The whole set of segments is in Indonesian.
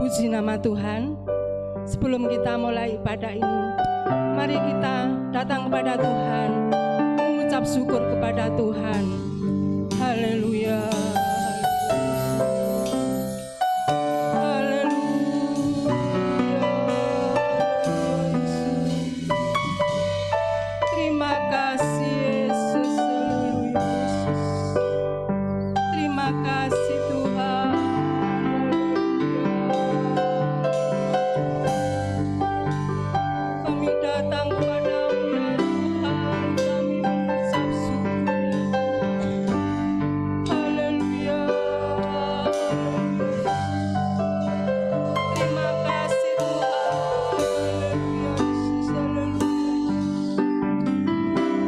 Puji nama Tuhan. Sebelum kita mulai ibadah ini, mari kita datang kepada Tuhan, mengucap syukur kepada Tuhan. Haleluya.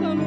Kami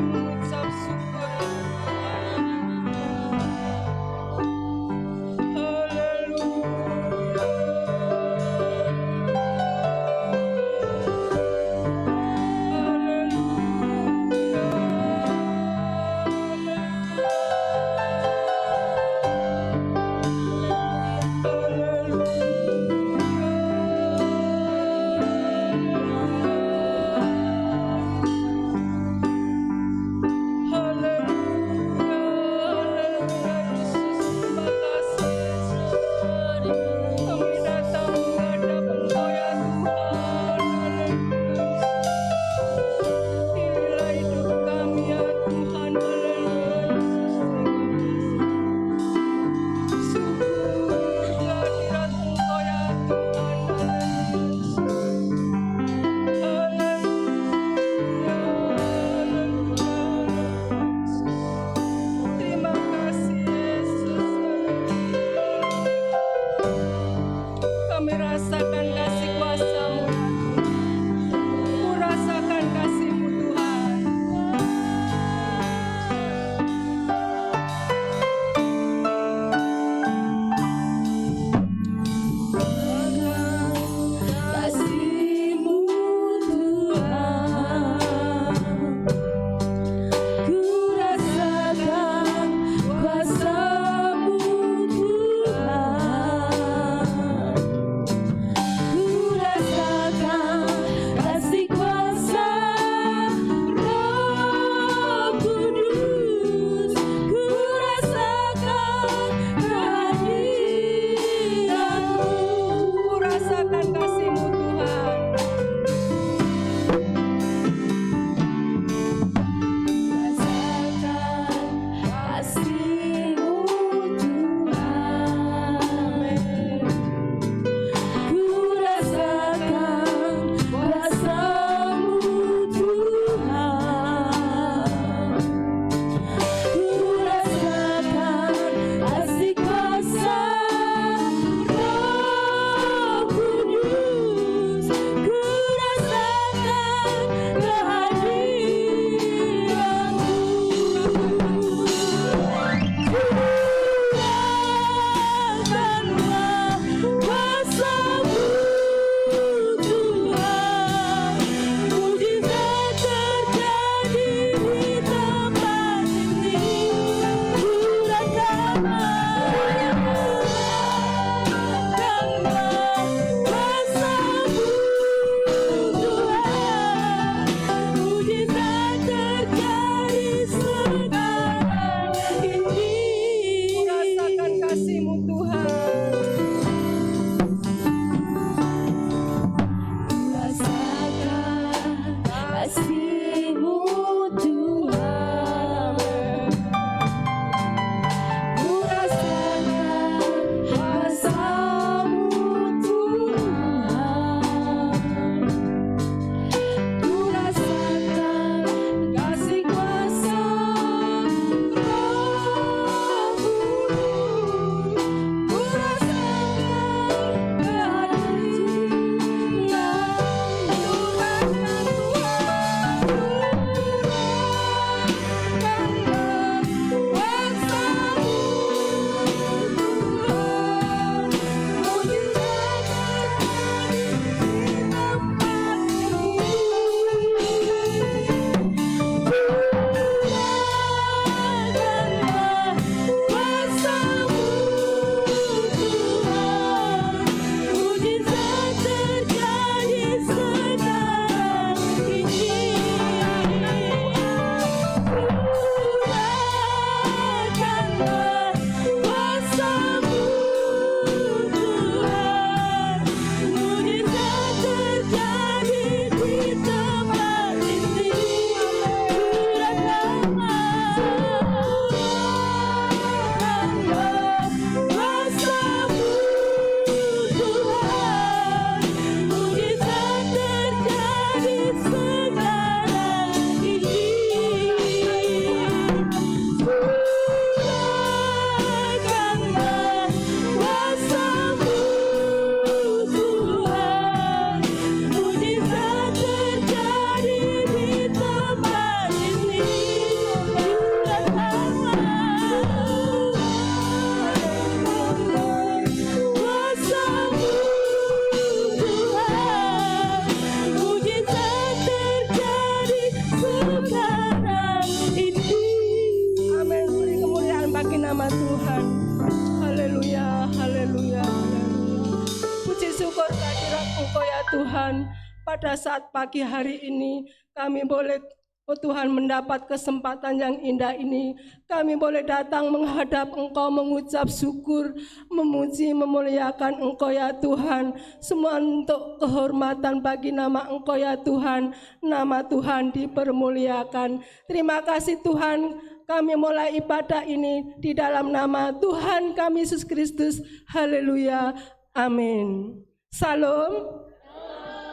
pada saat pagi hari ini kami boleh, oh Tuhan, mendapat kesempatan yang indah ini. Kami boleh datang menghadap Engkau, mengucap syukur, memuji, memuliakan Engkau ya Tuhan. Semua untuk kehormatan bagi nama Engkau ya Tuhan. Nama Tuhan dipermuliakan. Terima kasih Tuhan, kami mulai ibadah ini di dalam nama Tuhan kami Yesus Kristus. Haleluya. Amin. Salam.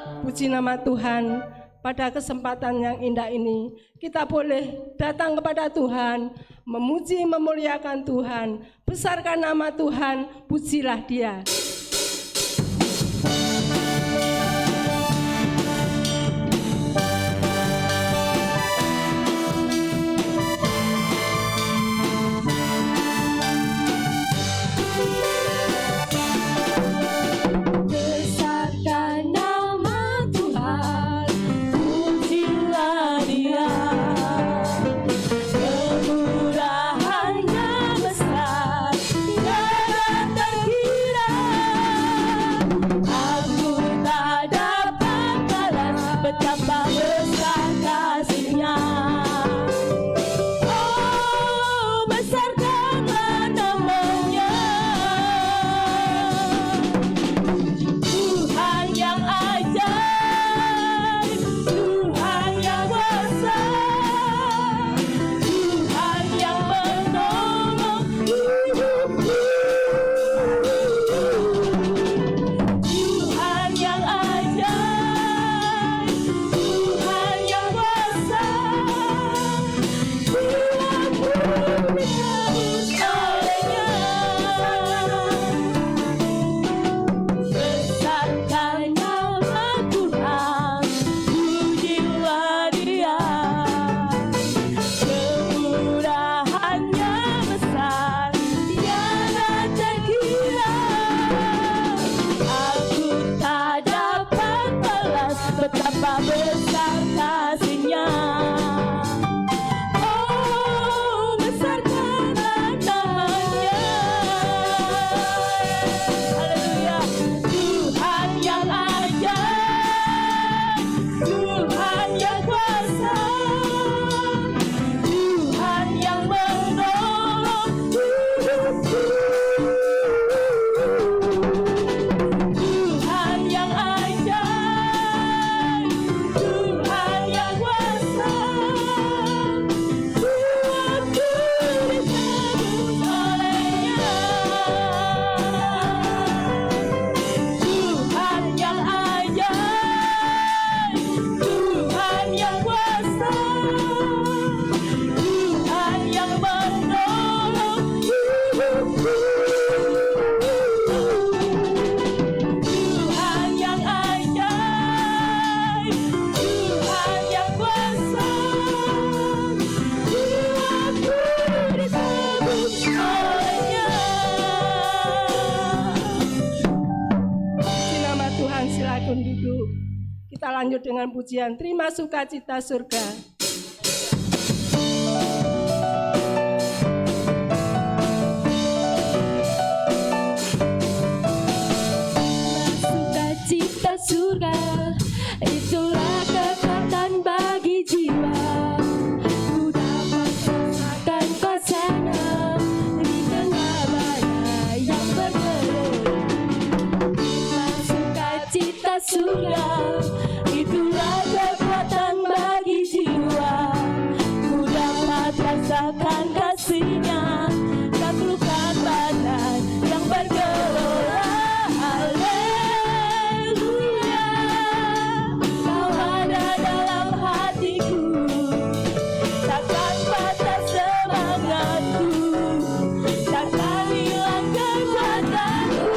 Puji nama Tuhan. Pada kesempatan yang indah ini, kita boleh datang kepada Tuhan, memuji, memuliakan Tuhan, besarkan nama Tuhan, pujilah Dia. Lanjut dengan pujian Terima Sukacita Surga. Sukacita surga, itulah kekuatan bagi jiwa. Ku dapat merasakan kuasa-Nya di tengah badai yang bergelora. Sukacita surga, itulah kekuatan bagi jiwa. Ku dapat rasakan kasih-Nya, taklukkan badai yang bergelora. Haleluya, Kau ada dalam hatiku, takkan patah semangatku, takkan hilang kekuatanku.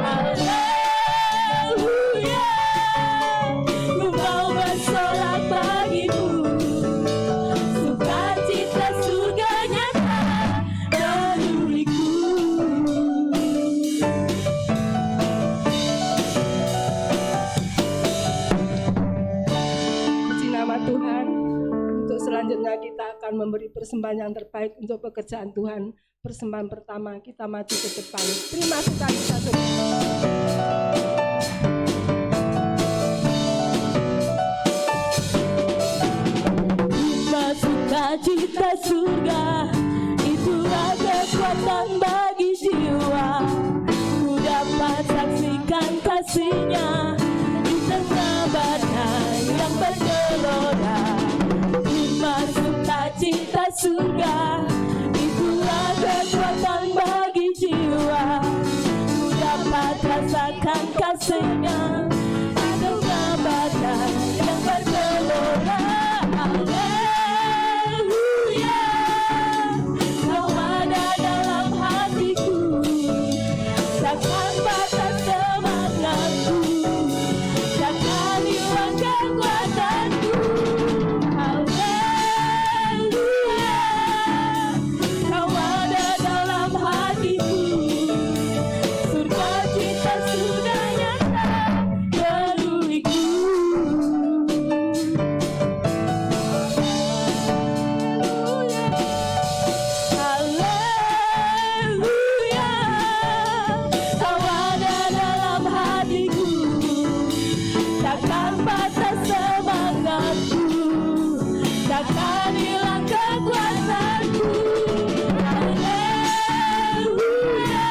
Haleluya, ku mau bersorak bagimu, sukacita surga nyata penuliku. Puji nama Tuhan. Untuk selanjutnya kita akan memberi persembahan yang terbaik untuk pekerjaan Tuhan. Persembahan pertama, kita maju ke depan. Terima Sukacita Surga. sukacita surga, itulah kekuatan bagi jiwa. Ku dapat saksikan kasih-Nya di tengah badai yang bergelora. Hikmat sukacita surga, itulah kekuatan bagi jiwa. Ku dapat rasakan kasih-Nya di tengah badai yang bergelora. Haleluya, Kau ada dalam hatiku, takkan patah semangatku, takkan hilang kekuatanku. Haleluya, Kau ada dalam hatiku, surga cita sudah nyata bagiku. Haleluya, Kau ada dalam hatiku, takkan patah semangatku, takkan hilang kekuatanku. Haleluya,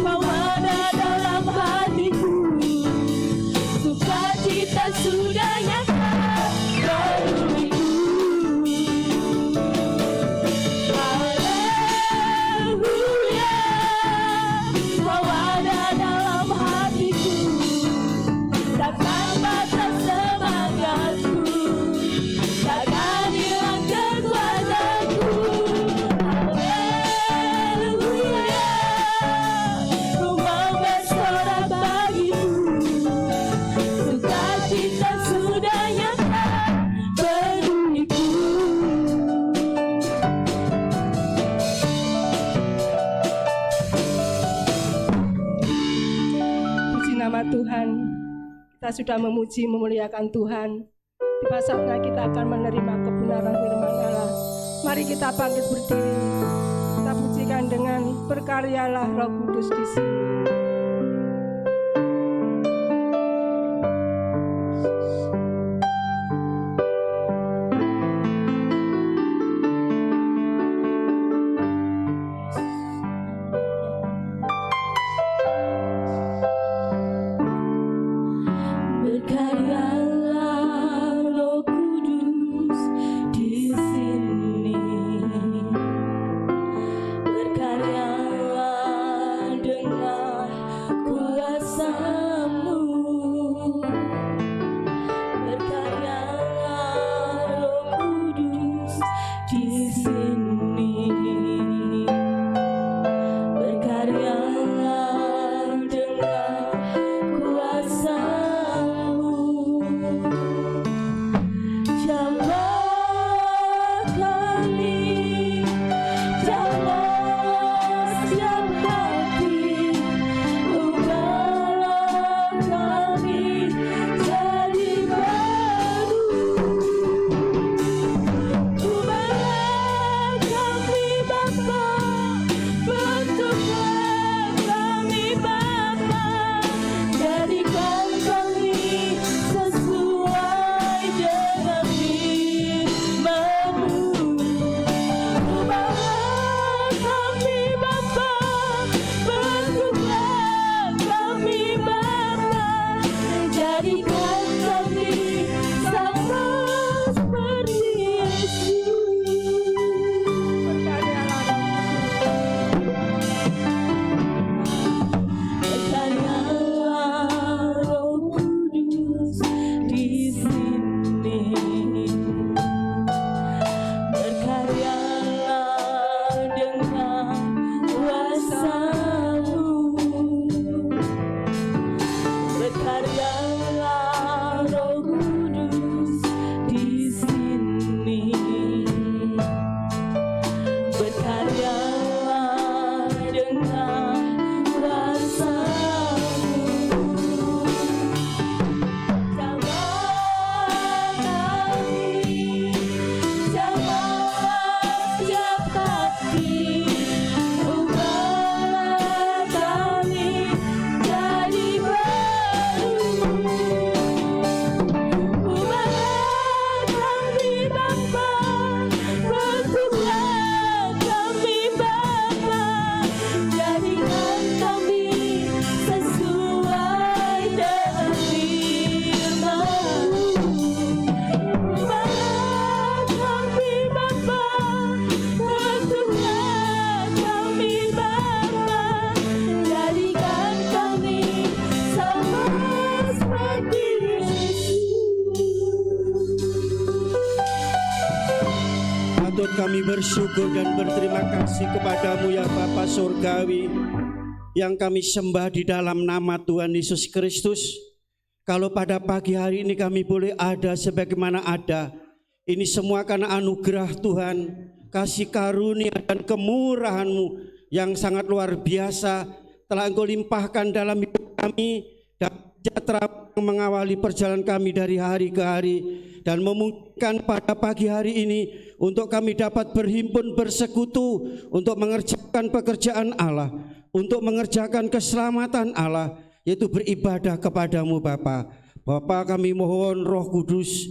Kau ada dalam hatiku, sukacita sudah nyata bagiku. Haleluya, Kau ada dalam hatiku, takkan patah semangatku, takkan hilang kekuatanku. Haleluya, Ku mau bersorak bagimu, sukacita sudah nyata bagiku. Puji nama Tuhan. Kita sudah memuji, memuliakan Tuhan. Tiba saatnya kita akan menerima kebenaran firman Allah. Mari kita bangkit berdiri. Kita pujikan dengan berkaryalah Roh Kudus di sini. Berkaryalah Roh Kudus di sini, berkaryalah dengan Patut kami bersyukur dan berterima kasih kepadamu ya Bapa Surgawi, yang kami sembah di dalam nama Tuhan Yesus Kristus. Kalau pada pagi hari ini kami boleh ada sebagaimana ada, ini semua karena anugerah Tuhan, kasih karunia dan kemurahan-Mu yang sangat luar biasa telah Engkau limpahkan dalam hidup kami, dan sejahtera mengawali perjalanan kami dari hari ke hari, dan memungkinkan pada pagi hari ini untuk kami dapat berhimpun bersekutu untuk mengerjakan pekerjaan Allah, untuk mengerjakan keselamatan Allah, yaitu beribadah kepadamu Bapa. Bapa, kami mohon Roh Kudus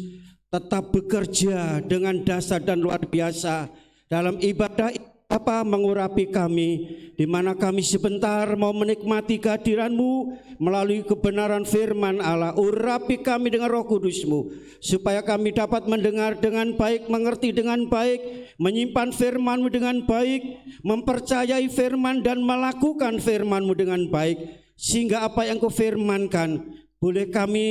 tetap bekerja dengan dasar dan luar biasa dalam ibadah Bapa, mengurapi kami, di mana kami sebentar mau menikmati kehadiran-Mu melalui kebenaran firman Allah. Urapi kami dengan Roh Kudus-Mu, supaya kami dapat mendengar dengan baik, mengerti dengan baik, menyimpan firman-Mu dengan baik, mempercayai firman dan melakukan firman-Mu dengan baik, sehingga apa yang Kau firmankan boleh kami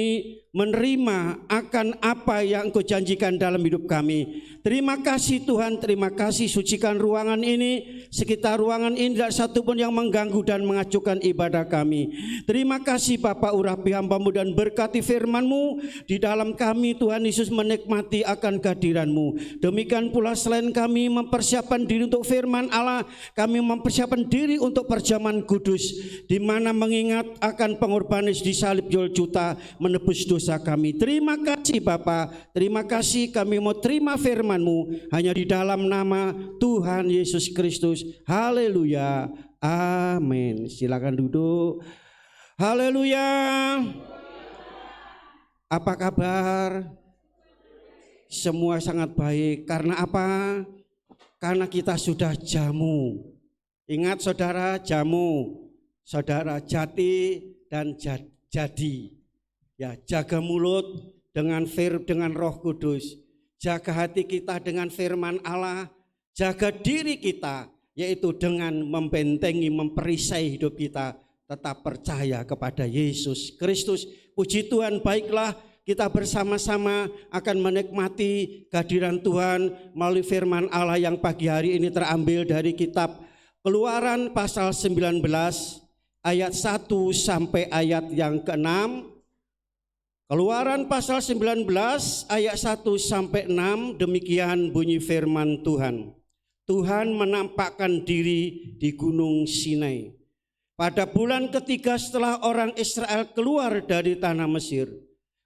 menerima akan apa yang Engkau janjikan dalam hidup kami. Terima kasih Tuhan, terima kasih. Sucikan ruangan ini, sekitar ruangan ini tidak satu pun yang mengganggu dan mengacuhkan ibadah kami. Terima kasih Bapa, urapi hamba-Mu dan berkati firman-Mu di dalam kami. Tuhan Yesus menikmati akan kehadiran-Mu. Demikian pula selain kami mempersiapkan diri untuk firman Allah, kami mempersiapkan diri untuk perjamuan kudus, di mana mengingat akan pengorbanan di salib juta menebus dosa kami. Terima kasih Bapa, terima kasih. Kami mau terima firman-Mu hanya di dalam nama Tuhan Yesus Kristus. Haleluya, amin. Silakan duduk. Haleluya. Apa kabar? Semua sangat baik. Karena apa? Karena kita sudah jamu. Ingat saudara, jamu, saudara, jati dan jadi. Ya, jaga mulut dengan dengan Roh Kudus, jaga hati kita dengan firman Allah, jaga diri kita yaitu dengan membentengi, memperisai hidup kita, tetap percaya kepada Yesus Kristus. Puji Tuhan, baiklah kita bersama-sama akan menikmati kehadiran Tuhan melalui firman Allah yang pagi hari ini terambil dari kitab Keluaran pasal 19 ayat 1 sampai ayat yang ke-6. Keluaran pasal 19 ayat 1 sampai 6, demikian bunyi firman Tuhan. Tuhan menampakkan diri di Gunung Sinai. Pada bulan ketiga setelah orang Israel keluar dari tanah Mesir,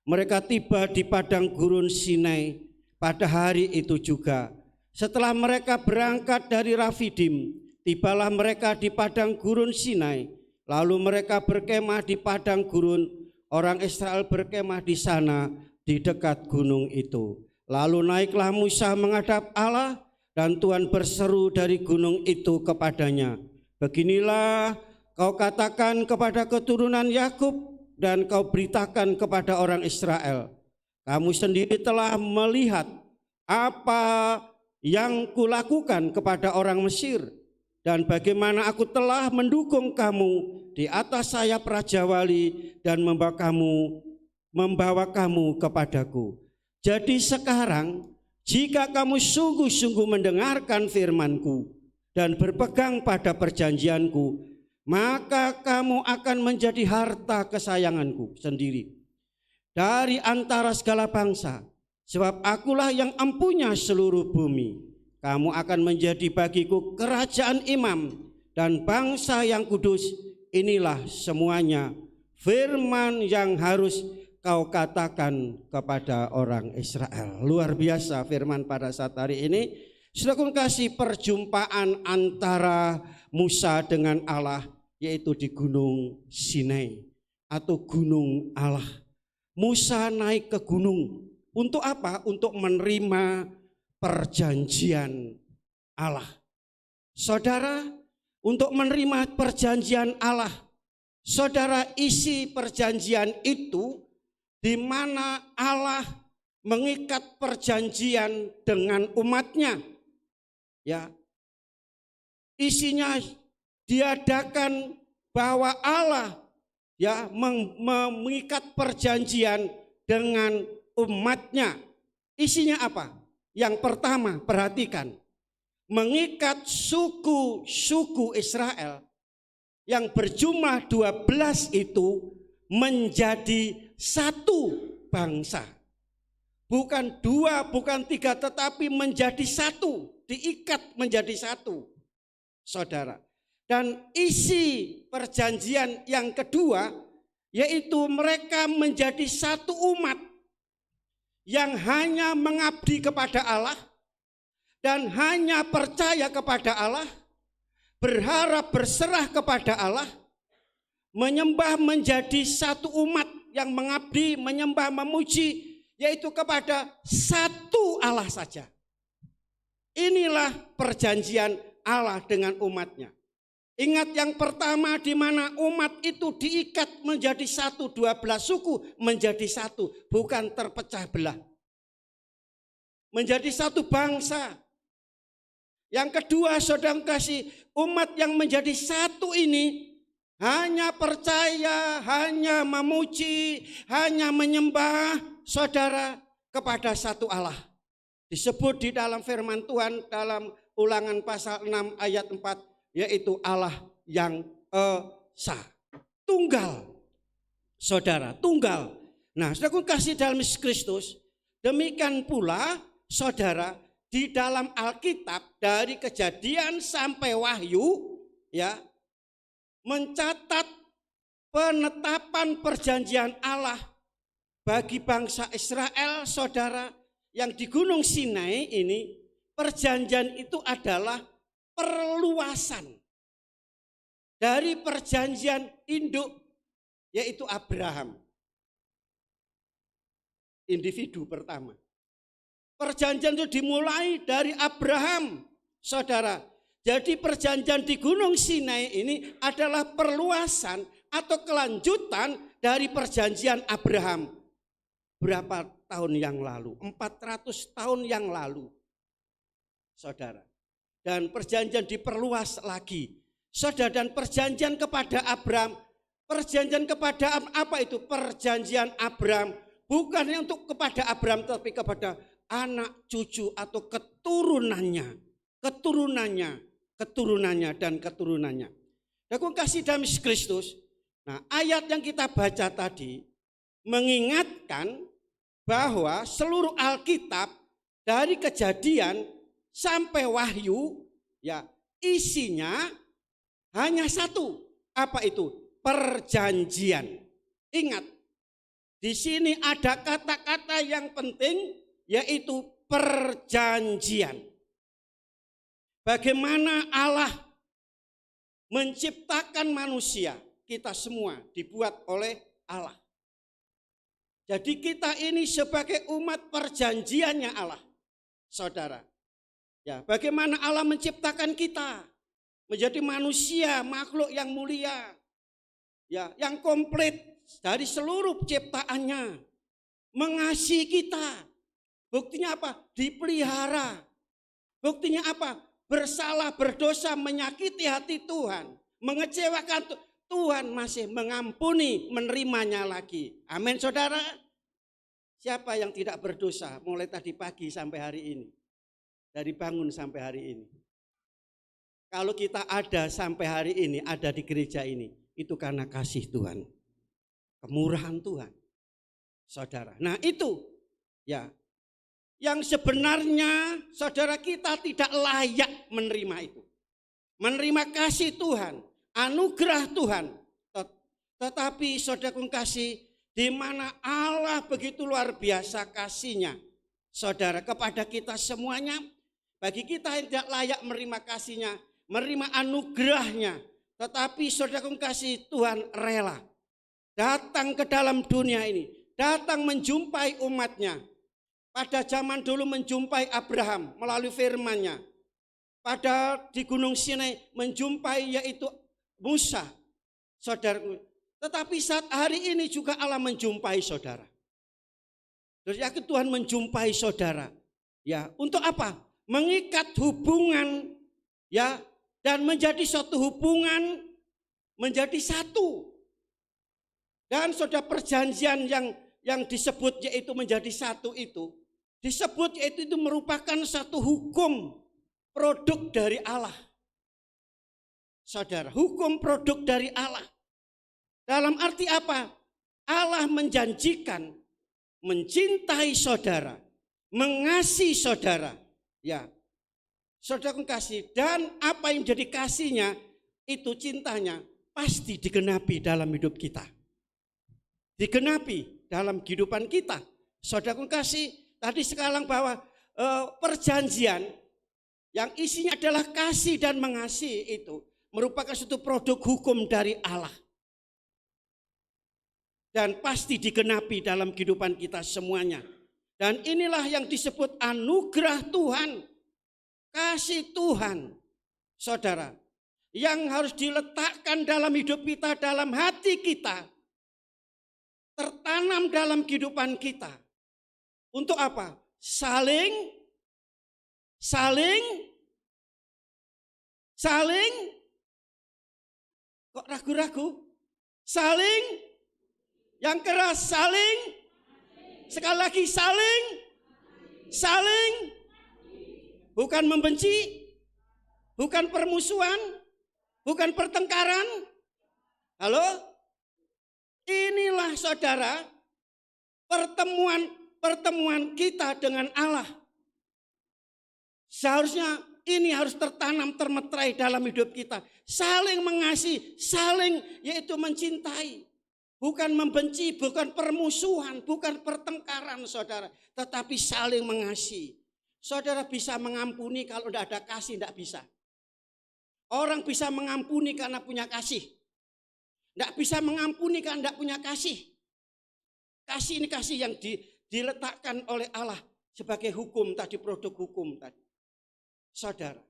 mereka tiba di padang gurun Sinai pada hari itu juga. Setelah mereka berangkat dari Rafidim, tibalah mereka di padang gurun Sinai. Lalu mereka berkemah di padang gurun. Orang Israel berkemah di sana di dekat gunung itu. Lalu naiklah Musa menghadap Allah, dan Tuhan berseru dari gunung itu kepadanya, beginilah kau katakan kepada keturunan Yakub dan kau beritakan kepada orang Israel, kamu sendiri telah melihat apa yang kulakukan kepada orang Mesir, dan bagaimana aku telah mendukung kamu di atas sayap Raja Wali dan membawa kamu kepadaku. Jadi sekarang jika kamu sungguh-sungguh mendengarkan firman-Ku dan berpegang pada perjanjian-Ku, maka kamu akan menjadi harta kesayangan-Ku sendiri dari antara segala bangsa, sebab akulah yang empunya seluruh bumi. Kamu akan menjadi bagiku kerajaan imam dan bangsa yang kudus. Inilah semuanya firman yang harus kau katakan kepada orang Israel. Luar biasa firman pada saat hari ini. Saudara kasih, perjumpaan antara Musa dengan Allah yaitu di Gunung Sinai atau Gunung Allah. Musa naik ke gunung untuk apa? Untuk menerima perjanjian Allah. Saudara, untuk menerima perjanjian Allah, saudara, isi perjanjian itu di mana Allah mengikat perjanjian dengan umatnya. Ya, isinya diadakan bahwa Allah ya mengikat perjanjian dengan umatnya. Isinya apa? Yang pertama, perhatikan, mengikat suku-suku Israel yang berjumlah 12 itu menjadi satu bangsa. Bukan dua, bukan tiga, tetapi menjadi satu, diikat menjadi satu, saudara. Dan isi perjanjian yang kedua, yaitu mereka menjadi satu umat yang hanya mengabdi kepada Allah dan hanya percaya kepada Allah, berharap berserah kepada Allah, menyembah menjadi satu umat yang mengabdi, menyembah, memuji, yaitu kepada satu Allah saja. Inilah perjanjian Allah dengan umatnya. Ingat yang pertama di mana umat itu diikat menjadi satu, 12 suku menjadi satu, bukan terpecah belah. Menjadi satu bangsa. Yang kedua, saudara kasih, umat yang menjadi satu ini hanya percaya, hanya memuji, hanya menyembah, saudara, kepada satu Allah. Disebut di dalam firman Tuhan dalam Ulangan pasal 6 ayat 4, yaitu Allah yang esa, tunggal, saudara, tunggal. Nah, saudara kasih dalam Yesus Kristus, demikian pula, saudara, di dalam Alkitab dari Kejadian sampai Wahyu, ya, mencatat penetapan perjanjian Allah bagi bangsa Israel, saudara, yang di Gunung Sinai ini. Perjanjian itu adalah perluasan dari perjanjian induk, yaitu Abraham. Individu pertama. Perjanjian itu dimulai dari Abraham, saudara. Jadi perjanjian di Gunung Sinai ini adalah perluasan atau kelanjutan dari perjanjian Abraham. Berapa tahun yang lalu? 400 tahun yang lalu, saudara. Dan perjanjian diperluas lagi, saudara. Dan perjanjian kepada Abraham, perjanjian kepada apa itu? Perjanjian Abraham bukan untuk kepada Abraham, tapi kepada anak cucu atau keturunannya, dan keturunannya. Aku kasih dalam Yesus Kristus. Nah, ayat yang kita baca tadi mengingatkan bahwa seluruh Alkitab dari Kejadian sampai Wahyu, ya, isinya hanya satu. Apa itu? Perjanjian. Ingat, di sini ada kata-kata yang penting, yaitu perjanjian. Bagaimana Allah menciptakan manusia, kita semua dibuat oleh Allah. Jadi kita ini sebagai umat perjanjiannya Allah, saudara. Ya, bagaimana Allah menciptakan kita menjadi manusia, makhluk yang mulia, ya, yang komplit dari seluruh ciptaannya, mengasihi kita. Buktinya apa? Dipelihara. Buktinya apa? Bersalah, berdosa, menyakiti hati Tuhan, mengecewakan Tuhan, masih mengampuni, menerimanya lagi. Amin, saudara. Siapa yang tidak berdosa mulai tadi pagi sampai hari ini? Dari bangun sampai hari ini. Kalau kita ada sampai hari ini, ada di gereja ini, itu karena kasih Tuhan, kemurahan Tuhan, saudara. Nah itu, ya, yang sebenarnya saudara kita tidak layak menerima itu. Menerima kasih Tuhan, anugerah Tuhan. Tetapi saudara kasih, di mana Allah begitu luar biasa kasihnya, saudara, kepada kita semuanya. Bagi kita yang tidak layak menerima kasihnya, menerima anugerahnya, tetapi saudara kasih, Tuhan rela datang ke dalam dunia ini, datang menjumpai umatnya. Pada zaman dulu menjumpai Abraham melalui firman-Nya. Pada di Gunung Sinai menjumpai yaitu Musa, saudaraku. Tetapi saat hari ini juga Allah menjumpai saudara. Terus yakin Tuhan menjumpai saudara. Ya, untuk apa? Mengikat hubungan, ya, dan menjadi suatu hubungan menjadi satu. Dan saudara, perjanjian yang disebut yaitu menjadi satu itu disebut yaitu itu merupakan satu hukum produk dari Allah. Saudara, hukum produk dari Allah. Dalam arti apa? Allah menjanjikan mencintai saudara, mengasihi saudara. Ya, saudara kasih, dan apa yang jadi kasihnya itu cintanya pasti digenapi dalam hidup kita. Digenapi dalam kehidupan kita. Saudara kasih, tadi sekarang bahwa perjanjian yang isinya adalah kasih dan mengasihi itu merupakan suatu produk hukum dari Allah. Dan pasti digenapi dalam kehidupan kita semuanya. Dan inilah yang disebut anugerah Tuhan, kasih Tuhan, saudara, yang harus diletakkan dalam hidup kita, dalam hati kita, tertanam dalam kehidupan kita. Untuk apa? Saling, kok ragu-ragu? Saling, yang keras, saling, sekali lagi saling, bukan membenci, bukan permusuhan, bukan pertengkaran. Halo? Inilah saudara pertemuan kita dengan Allah. Seharusnya ini harus tertanam, termeterai dalam hidup kita. Saling mengasihi, saling yaitu mencintai. Bukan membenci, bukan permusuhan, bukan pertengkaran saudara. Tetapi saling mengasihi. Saudara bisa mengampuni, kalau tidak ada kasih tidak bisa. Orang bisa mengampuni karena punya kasih. Tidak bisa mengampuni karena tidak punya kasih. Kasih ini kasih yang diletakkan oleh Allah sebagai hukum tadi, produk hukum tadi. Saudara.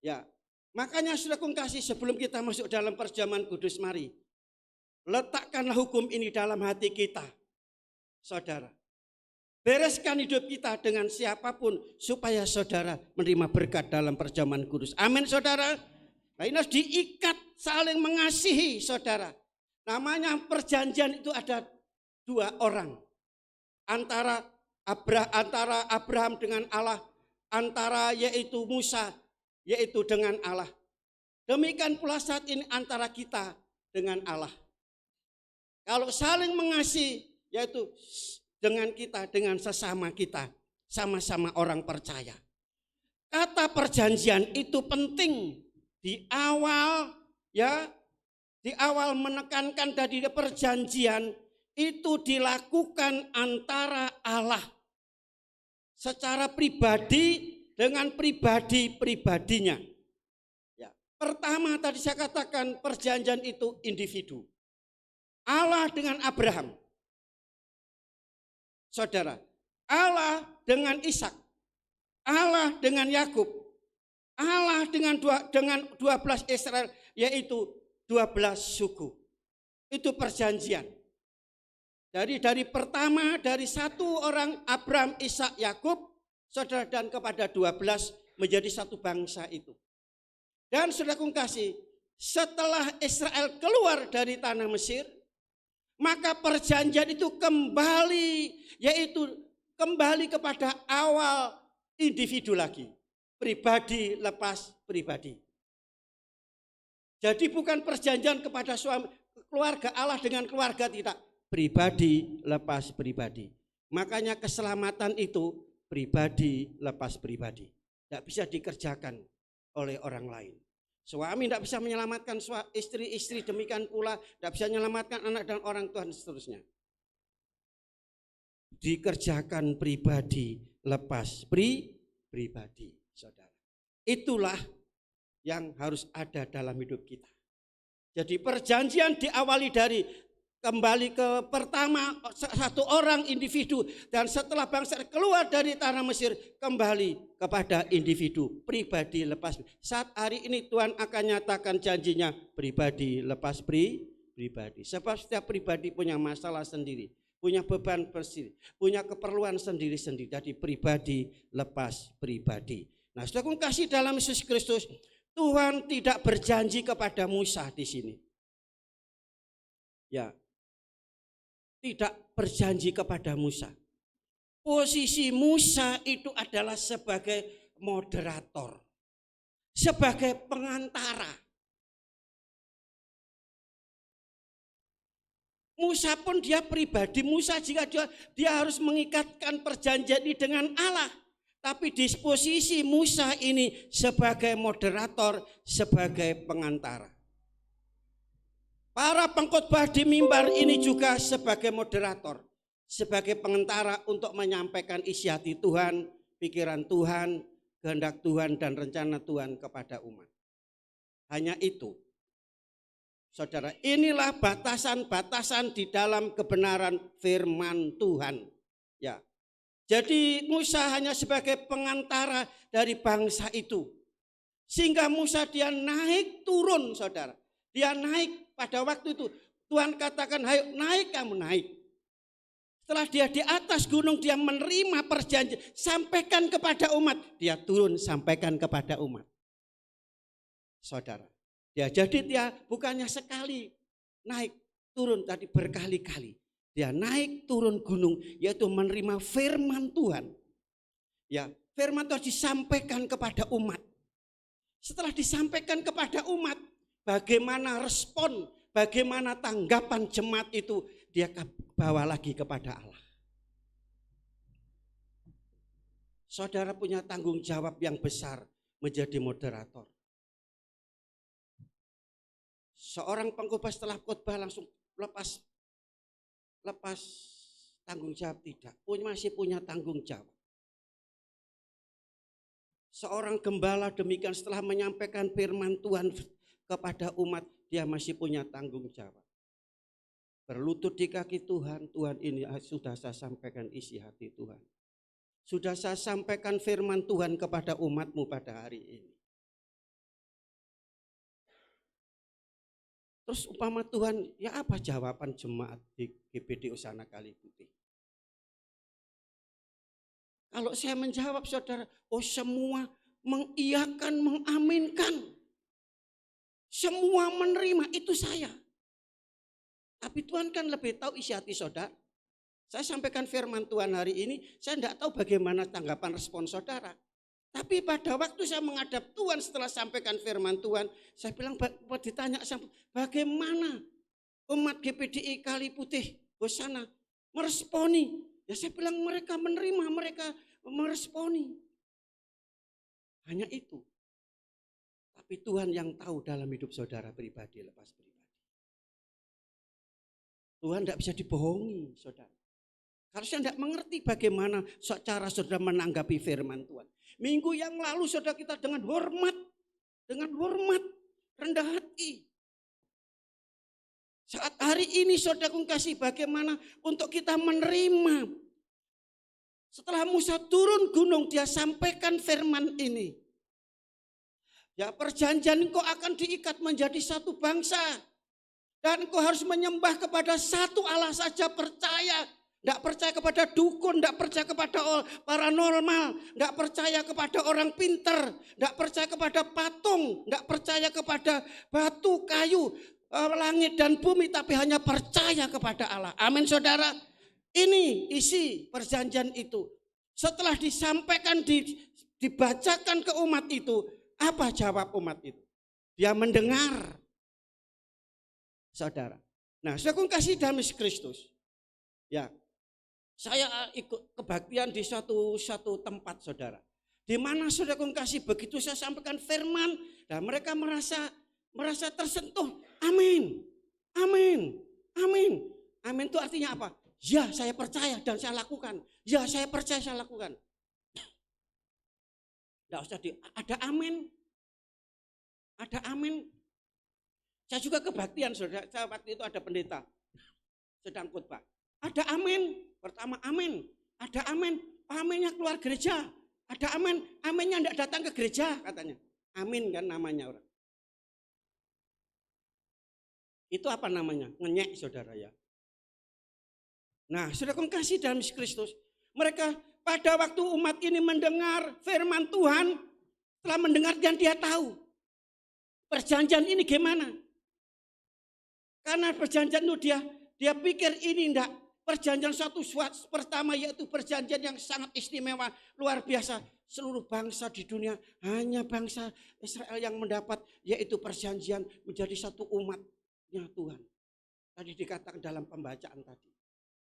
Ya, makanya saudara kasih, sebelum kita masuk dalam perjamuan kudus, mari letakkanlah hukum ini dalam hati kita, saudara. Bereskan hidup kita dengan siapapun supaya saudara menerima berkat dalam perjamuan kudus. Amin saudara. Nah, ini harus diikat, saling mengasihi saudara. Namanya perjanjian itu ada dua orang. Antara Abraham dengan Allah, antara yaitu Musa yaitu dengan Allah. Demikian pula saat ini antara kita dengan Allah. Kalau saling mengasihi, yaitu dengan kita, dengan sesama kita, sama-sama orang percaya. Kata perjanjian itu penting di awal, ya, di awal menekankan dari perjanjian itu dilakukan antara Allah secara pribadi dengan pribadi-pribadinya. Ya, pertama tadi saya katakan perjanjian itu individu. Allah dengan Abraham, saudara, Allah dengan Ishak, Allah dengan Yakub, Allah dengan 12 Israel, yaitu 12 suku. Itu perjanjian. Dari pertama, dari satu orang Abraham, Ishak, Yakub, saudara, dan kepada 12 menjadi satu bangsa itu. Dan saudara kasih, setelah Israel keluar dari tanah Mesir, maka perjanjian itu kembali, yaitu kembali kepada awal individu lagi. Pribadi lepas pribadi. Jadi bukan perjanjian kepada suami, keluarga Allah dengan keluarga, tidak. Pribadi lepas pribadi. Makanya keselamatan itu pribadi lepas pribadi. Tidak bisa dikerjakan oleh orang lain. Suami tidak bisa menyelamatkan istri, demikian pula tidak bisa menyelamatkan anak dan orang tua dan seterusnya. Dikerjakan pribadi lepas pribadi, saudara. Itulah yang harus ada dalam hidup kita. Jadi perjanjian diawali dari kembali ke pertama satu orang individu, dan setelah bangsa keluar dari tanah Mesir kembali kepada individu, pribadi lepas. Saat hari ini Tuhan akan nyatakan janjinya pribadi lepas pribadi. Sebab setiap pribadi punya masalah sendiri, punya beban sendiri, punya keperluan sendiri-sendiri. Jadi pribadi lepas pribadi. Nah, saudara kasih dalam Yesus Kristus, Tuhan tidak berjanji kepada Musa di sini. Ya, tidak berjanji kepada Musa. Posisi Musa itu adalah sebagai moderator, sebagai pengantara. Musa pun dia pribadi, Musa jika dia harus mengikatkan perjanjian ini dengan Allah. Tapi disposisi Musa ini sebagai moderator, sebagai pengantara. Para pengkhotbah di mimbar ini juga sebagai moderator, sebagai pengantara untuk menyampaikan isi hati Tuhan, pikiran Tuhan, kehendak Tuhan dan rencana Tuhan kepada umat. Hanya itu. Saudara, inilah batasan-batasan di dalam kebenaran firman Tuhan. Ya. Jadi Musa hanya sebagai pengantara dari bangsa itu. Sehingga Musa dia naik turun, saudara. Dia naik pada waktu itu. Tuhan katakan, "Hayo naik, kamu naik." Setelah dia di atas gunung, dia menerima perjanjian, sampaikan kepada umat. Dia turun, sampaikan kepada umat. Saudara. Jadi dia bukannya sekali naik turun, tadi berkali-kali. Dia naik turun gunung, yaitu menerima firman Tuhan. Ya, firman Tuhan disampaikan kepada umat. Setelah disampaikan kepada umat, bagaimana respon, bagaimana tanggapan jemaat itu, dia bawa lagi kepada Allah. Saudara punya tanggung jawab yang besar menjadi moderator. Seorang pengkhotbah setelah khotbah langsung lepas tanggung jawab, tidak. Masih punya tanggung jawab. Seorang gembala demikian setelah menyampaikan firman Tuhan kepada umat, dia masih punya tanggung jawab. Berlutut di kaki Tuhan, Tuhan ini sudah saya sampaikan isi hati Tuhan. Sudah saya sampaikan firman Tuhan kepada umatmu pada hari ini. Terus umpama Tuhan, ya apa jawaban jemaat di GBD Hosana Kali Putih? Kalau saya menjawab, saudara, semua mengiyakan, mengaminkan. Semua menerima, itu saya. Tapi Tuhan kan lebih tahu isi hati saudara. Saya sampaikan firman Tuhan hari ini, saya tidak tahu bagaimana tanggapan respon saudara. Tapi pada waktu saya menghadap Tuhan setelah sampaikan firman Tuhan, saya bilang, ditanya bagaimana umat GPDI Kali Putih Hosana meresponi. Ya saya bilang mereka menerima, mereka meresponi. Hanya itu. Tapi Tuhan yang tahu dalam hidup saudara pribadi, lepas pribadi. Tuhan tidak bisa dibohongi, saudara. Harusnya tidak mengerti bagaimana cara saudara menanggapi firman Tuhan. Minggu yang lalu saudara kita dengan hormat, rendah hati. Saat hari ini saudara kasih bagaimana untuk kita menerima. Setelah Musa turun gunung, dia sampaikan firman ini. Ya, perjanjian engkau akan diikat menjadi satu bangsa. Dan engkau harus menyembah kepada satu Allah saja, percaya. Tidak percaya kepada dukun, tidak percaya kepada paranormal, tidak percaya kepada orang pinter, tidak percaya kepada patung, tidak percaya kepada batu, kayu, langit dan bumi, tapi hanya percaya kepada Allah. Amin, saudara. Ini isi perjanjian itu. Setelah disampaikan, dibacakan ke umat itu, apa jawab umat itu? Dia mendengar, saudara. Nah, saya kasih dalam Kristus. Ya. Saya ikut kebaktian di suatu tempat, saudara. Di mana saudara kasih begitu saya sampaikan firman, dan mereka merasa tersentuh. Amin, amin, amin. Amin itu artinya apa? Ya, saya percaya dan saya lakukan. Ya, saya percaya saya lakukan. Tidak usah ada amin, ada amin. Saya juga kebaktian, saudara. Saya waktu itu ada pendeta sedang khotbah. Ada amin. Pertama amin. Ada amin. Aminnya keluar gereja. Ada amin. Aminnya tidak datang ke gereja katanya. Amin kan namanya orang. Itu apa namanya? Ngenyek, saudara ya. Nah, saudara kasih dalam Kristus. Mereka pada waktu umat ini mendengar firman Tuhan. Setelah mendengar dan dia tahu. Perjanjian ini gimana? Karena perjanjian itu dia pikir ini enggak. Perjanjian pertama yaitu perjanjian yang sangat istimewa, luar biasa. Seluruh bangsa di dunia, hanya bangsa Israel yang mendapat, yaitu perjanjian menjadi satu umatnya Tuhan. Tadi dikatakan dalam pembacaan tadi.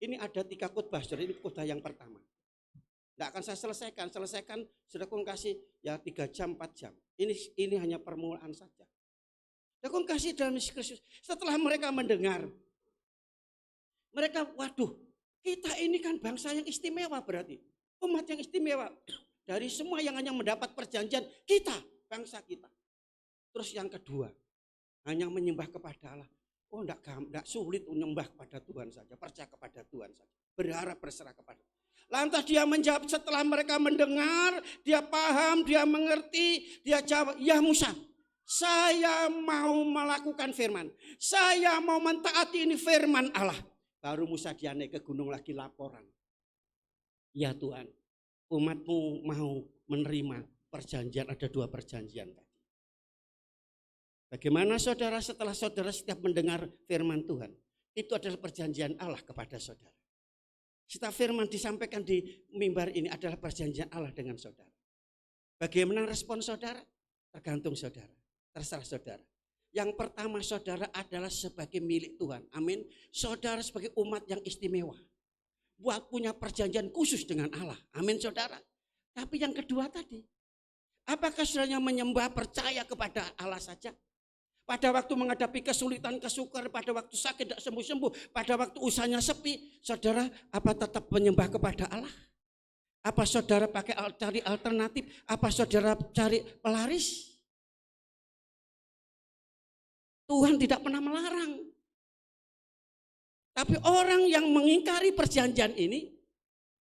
Ini ada 3 khotbah, saudara. Ini khotbah yang pertama. Tidak akan saya selesaikan, sudah aku kasih ya 3 jam, 4 jam. Ini hanya permulaan saja. Sudah aku kasih dalam Yesus Kristus. Setelah mereka mendengar, mereka, waduh, kita ini kan bangsa yang istimewa berarti. Umat yang istimewa. Dari semua yang hanya mendapat perjanjian, kita, bangsa kita. Terus yang kedua, hanya menyembah kepada Allah. Oh, enggak sulit menyembah kepada Tuhan saja, percaya kepada Tuhan saja. Berharap berserah kepada. Lantas dia menjawab setelah mereka mendengar, dia paham, dia mengerti, dia jawab, ya Musa, saya mau melakukan firman. Saya mau mentaati ini firman Allah. Baru Musa dia naik ke gunung lagi laporan. Ya Tuhan, umatmu mau menerima perjanjian, ada 2 perjanjian tadi. Bagaimana saudara setelah saudara setiap mendengar firman Tuhan, itu adalah perjanjian Allah kepada saudara. Setiap firman disampaikan di mimbar ini adalah perjanjian Allah dengan saudara. Bagaimana respon saudara? Tergantung saudara, terserah saudara. Yang pertama saudara adalah sebagai milik Tuhan. Amin. Saudara sebagai umat yang istimewa. Buat punya perjanjian khusus dengan Allah. Amin saudara. Tapi yang kedua tadi. Apakah saudaranya menyembah percaya kepada Allah saja? Pada waktu menghadapi kesulitan, kesukaran, pada waktu sakit tidak sembuh-sembuh. Pada waktu usahanya sepi. Saudara apa tetap menyembah kepada Allah? Apa saudara cari alternatif? Apa saudara cari pelaris? Tuhan tidak pernah melarang. Tapi orang yang mengingkari perjanjian ini,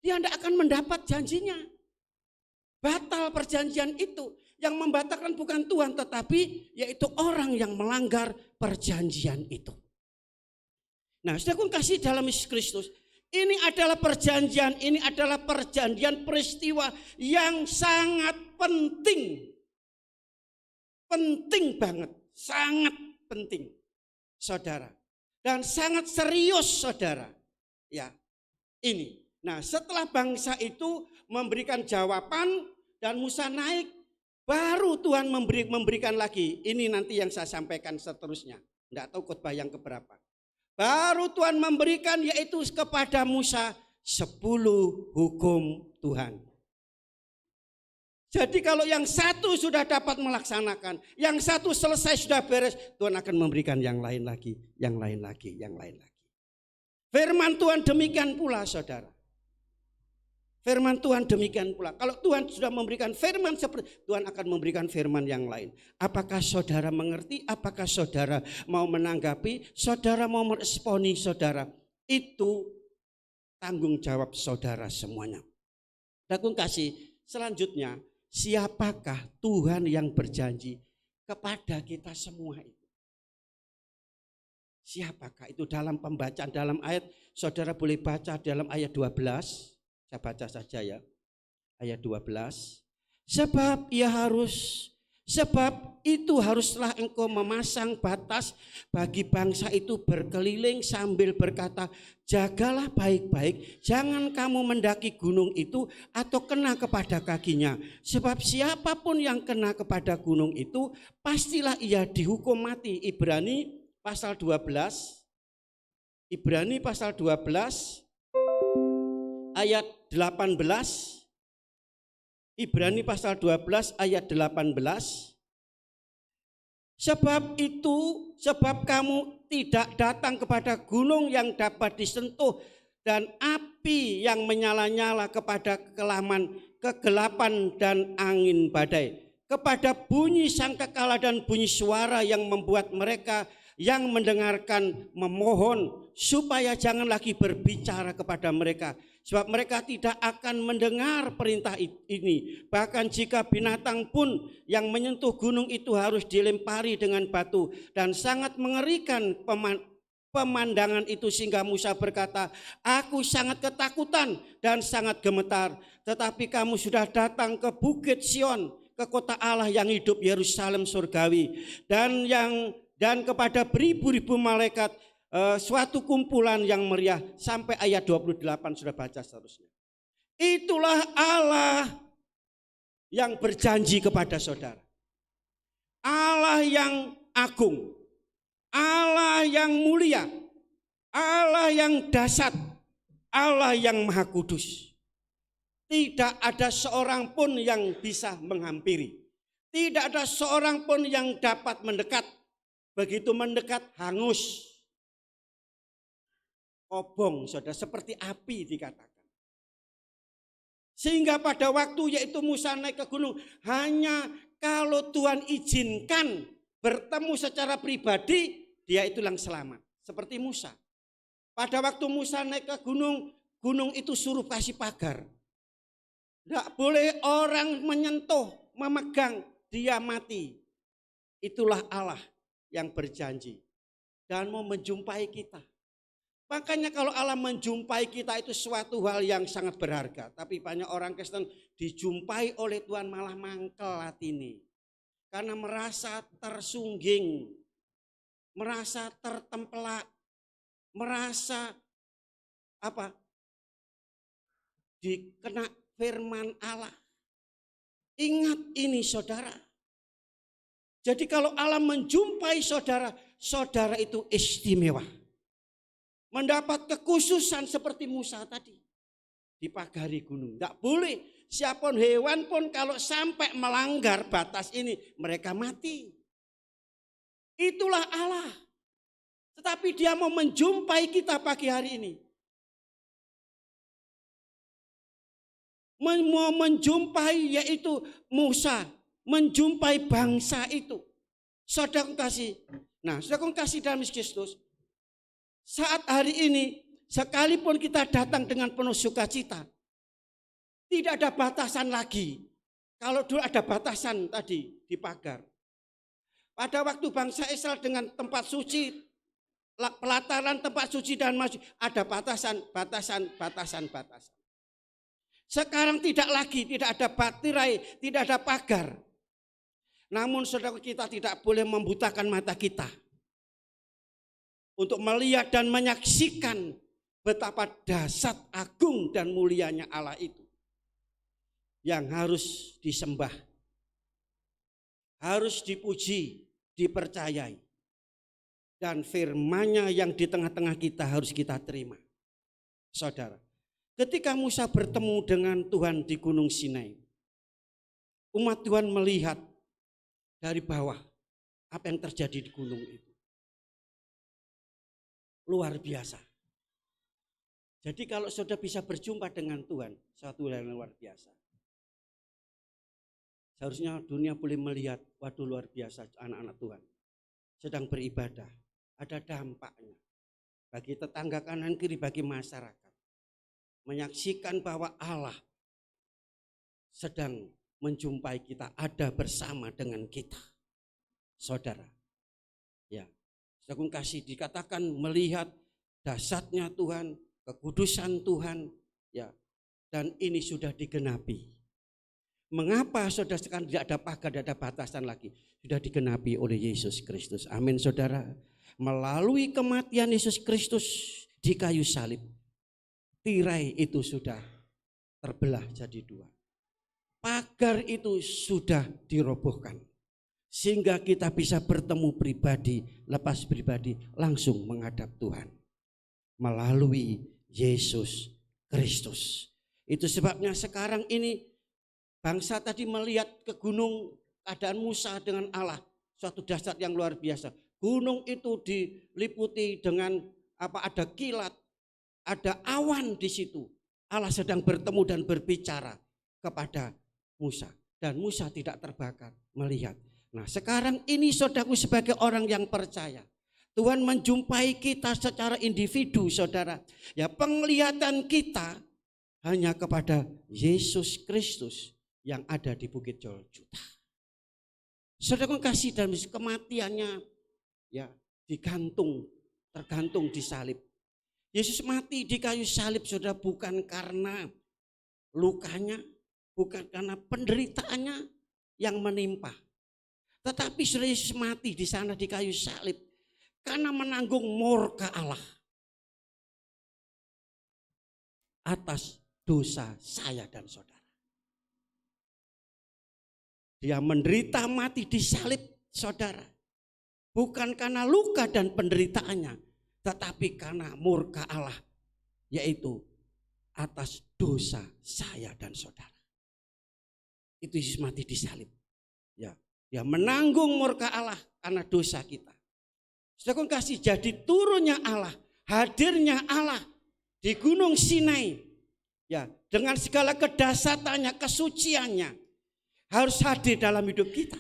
dia tidak akan mendapat janjinya. Batal perjanjian itu. Yang membatalkan bukan Tuhan, tetapi yaitu orang yang melanggar perjanjian itu. Nah, sudah aku kasih dalam Yesus Kristus. Ini adalah perjanjian peristiwa yang sangat penting. Penting banget, sangat penting, saudara, dan sangat serius, saudara. Ya, ini. Nah, setelah bangsa itu memberikan jawaban dan Musa naik, baru Tuhan memberikan lagi. Ini nanti yang saya sampaikan seterusnya. Tidak tahu khotbah yang keberapa. Baru Tuhan memberikan yaitu kepada Musa 10 hukum Tuhan. Jadi kalau yang satu sudah dapat melaksanakan, yang satu selesai sudah beres, Tuhan akan memberikan yang lain lagi, yang lain lagi, yang lain lagi. Firman Tuhan demikian pula saudara. Firman Tuhan demikian pula. Kalau Tuhan sudah memberikan firman seperti, Tuhan akan memberikan firman yang lain. Apakah saudara mengerti? Apakah saudara mau menanggapi? Saudara mau meresponi saudara? Itu tanggung jawab saudara semuanya. Aku kasih selanjutnya. Siapakah Tuhan yang berjanji kepada kita semua itu? Siapakah itu? Dalam pembacaan dalam ayat, saudara boleh baca dalam ayat 12. Saya baca saja ya. Ayat 12. Sebab itu haruslah engkau memasang batas bagi bangsa itu berkeliling sambil berkata, jagalah baik-baik, jangan kamu mendaki gunung itu atau kena kepada kakinya. Sebab siapapun yang kena kepada gunung itu, pastilah ia dihukum mati. Ibrani pasal 12. Ibrani pasal 12 ayat 18. Ibrani pasal 12 ayat 18. Sebab kamu tidak datang kepada gunung yang dapat disentuh dan api yang menyala-nyala, kepada kegelapan dan angin badai, kepada bunyi sangkakala dan bunyi suara yang membuat mereka yang mendengarkan memohon supaya jangan lagi berbicara kepada mereka. Sebab mereka tidak akan mendengar perintah ini. Bahkan jika binatang pun yang menyentuh gunung itu harus dilempari dengan batu. Dan sangat mengerikan pemandangan itu sehingga Musa berkata, aku sangat ketakutan dan sangat gemetar. Tetapi kamu sudah datang ke Bukit Sion, ke kota Allah yang hidup, Yerusalem surgawi. Dan kepada beribu-ribu malaikat suatu kumpulan yang meriah sampai ayat 28 sudah baca seterusnya. Itulah Allah yang berjanji kepada saudara. Allah yang agung, Allah yang mulia, Allah yang dahsyat, Allah yang maha kudus. Tidak ada seorang pun yang bisa menghampiri. Tidak ada seorang pun yang dapat mendekat. Begitu mendekat hangus. Obong, saudara, seperti api dikatakan. Sehingga pada waktu yaitu Musa naik ke gunung, hanya kalau Tuhan izinkan bertemu secara pribadi, dia itu yang selamat. Seperti Musa. Pada waktu Musa naik ke gunung, gunung itu suruh kasih pagar. Tidak boleh orang menyentuh, memegang, dia mati. Itulah Allah yang berjanji dan mau menjumpai kita. Makanya kalau Allah menjumpai kita itu suatu hal yang sangat berharga. Tapi banyak orang Kristen dijumpai oleh Tuhan malah mangkel hati. Karena merasa tersungging, merasa tertempelak, merasa dikena firman Allah. Ingat ini saudara. Jadi kalau Allah menjumpai saudara, saudara itu istimewa. Mendapat kekhususan seperti Musa tadi. Dipagari gunung. Tidak boleh. Siapapun hewan pun kalau sampai melanggar batas ini, mereka mati. Itulah Allah. Tetapi dia mau menjumpai kita pagi hari ini. Mau menjumpai yaitu Musa. Menjumpai bangsa itu. Saudara kasih. Nah, saudara kasih dalam Kristus. Saat hari ini, sekalipun kita datang dengan penuh sukacita, tidak ada batasan lagi. Kalau dulu ada batasan tadi di pagar. Pada waktu bangsa Israel dengan tempat suci, pelataran tempat suci dan masjid, ada batasan. Sekarang tidak lagi, tidak ada tirai, tidak ada pagar. Namun saudara kita tidak boleh membutakan mata kita. Untuk melihat dan menyaksikan betapa dahsyat, agung dan mulianya Allah itu. Yang harus disembah. Harus dipuji, dipercayai. Dan firman-Nya yang di tengah-tengah kita harus kita terima. Saudara, ketika Musa bertemu dengan Tuhan di Gunung Sinai. Umat Tuhan melihat dari bawah apa yang terjadi di gunung itu. Luar biasa. Jadi kalau saudara bisa berjumpa dengan Tuhan, suatu hal yang luar biasa. Seharusnya dunia boleh melihat, waduh luar biasa anak-anak Tuhan. Sedang beribadah, ada dampaknya. Bagi tetangga kanan kiri, bagi masyarakat. Menyaksikan bahwa Allah sedang menjumpai kita, ada bersama dengan kita. Saudara, ya. Saudara kasih dikatakan melihat dahsyatnya Tuhan, kekudusan Tuhan, ya, dan ini sudah digenapi. Mengapa saudara sekarang tidak ada pagar, tidak ada batasan lagi? Sudah digenapi oleh Yesus Kristus. Amin saudara. Melalui kematian Yesus Kristus di kayu salib, tirai itu sudah terbelah jadi dua. Pagar itu sudah dirobohkan. Sehingga kita bisa bertemu pribadi, lepas pribadi, langsung menghadap Tuhan. Melalui Yesus Kristus. Itu sebabnya sekarang ini bangsa tadi melihat ke gunung keadaan Musa dengan Allah. Suatu dahsyat yang luar biasa. Gunung itu diliputi dengan ada kilat, ada awan di situ. Allah sedang bertemu dan berbicara kepada Musa. Dan Musa tidak terbakar melihat. Nah sekarang ini saudaraku sebagai orang yang percaya. Tuhan menjumpai kita secara individu saudara. Ya penglihatan kita hanya kepada Yesus Kristus yang ada di Bukit Golgota. Saudara kasih dalam kematiannya ya tergantung di salib. Yesus mati di kayu salib saudara bukan karena lukanya, bukan karena penderitaannya yang menimpa. Tetapi saudara Yesus mati di sana di kayu salib karena menanggung murka Allah atas dosa saya dan saudara. Dia menderita mati di salib, saudara. Bukan karena luka dan penderitaannya, tetapi karena murka Allah, yaitu atas dosa saya dan saudara. Itu Yesus mati di salib. Ya, dia menanggung murka Allah karena dosa kita. Saudara kasih, jadi turunnya Allah, hadirnya Allah di Gunung Sinai, ya, dengan segala kedasatannya, kesuciannya, harus hadir dalam hidup kita.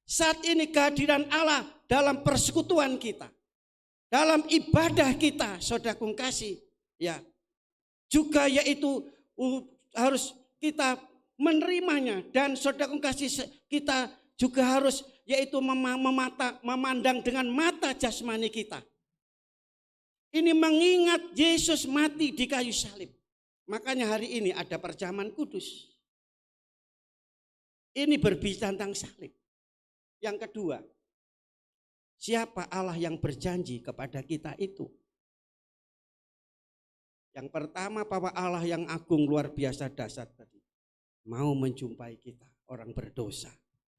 Saat ini kehadiran Allah dalam persekutuan kita, dalam ibadah kita, saudara kasih, ya, juga yaitu harus kita menerimanya, dan saudara kasih, kita juga harus yaitu memandang dengan mata jasmani kita. Ini mengingat Yesus mati di kayu salib. Makanya hari ini ada perjamuan kudus. Ini berbicara tentang salib. Yang kedua, siapa Allah yang berjanji kepada kita itu? Yang pertama, bahwa Allah yang agung luar biasa dahsyat tadi mau menjumpai kita orang berdosa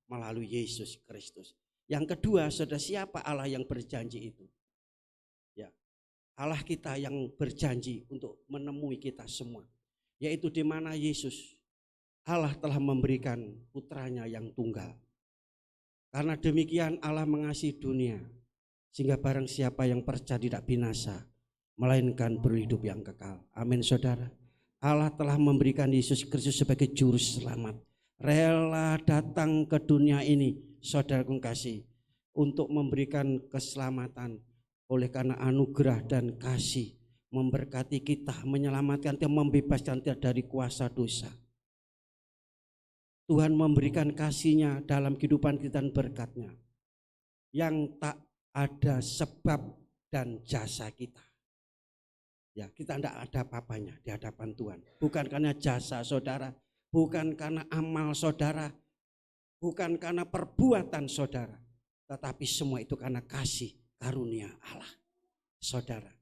melalui Yesus Kristus. Yang kedua, saudara, siapa Allah yang berjanji itu? Ya, Allah kita yang berjanji untuk menemui kita semua, yaitu di mana Yesus, Allah telah memberikan putranya yang tunggal. Karena demikian Allah mengasihi dunia, sehingga barang siapa yang percaya tidak binasa, melainkan berhidup yang kekal. Amin, saudara. Allah telah memberikan Yesus Kristus sebagai juru selamat, rela datang ke dunia ini, saudara kasih, untuk memberikan keselamatan oleh karena anugerah dan kasih, memberkati kita, menyelamatkan kita, membebaskan kita dari kuasa dosa. Tuhan memberikan kasih-Nya dalam kehidupan kita dan berkat-Nya yang tak ada sebab dan jasa kita. Ya, kita tidak ada apa-apanya di hadapan Tuhan. Bukan karena jasa saudara, bukan karena amal saudara, bukan karena perbuatan saudara, tetapi semua itu karena kasih karunia Allah, saudara.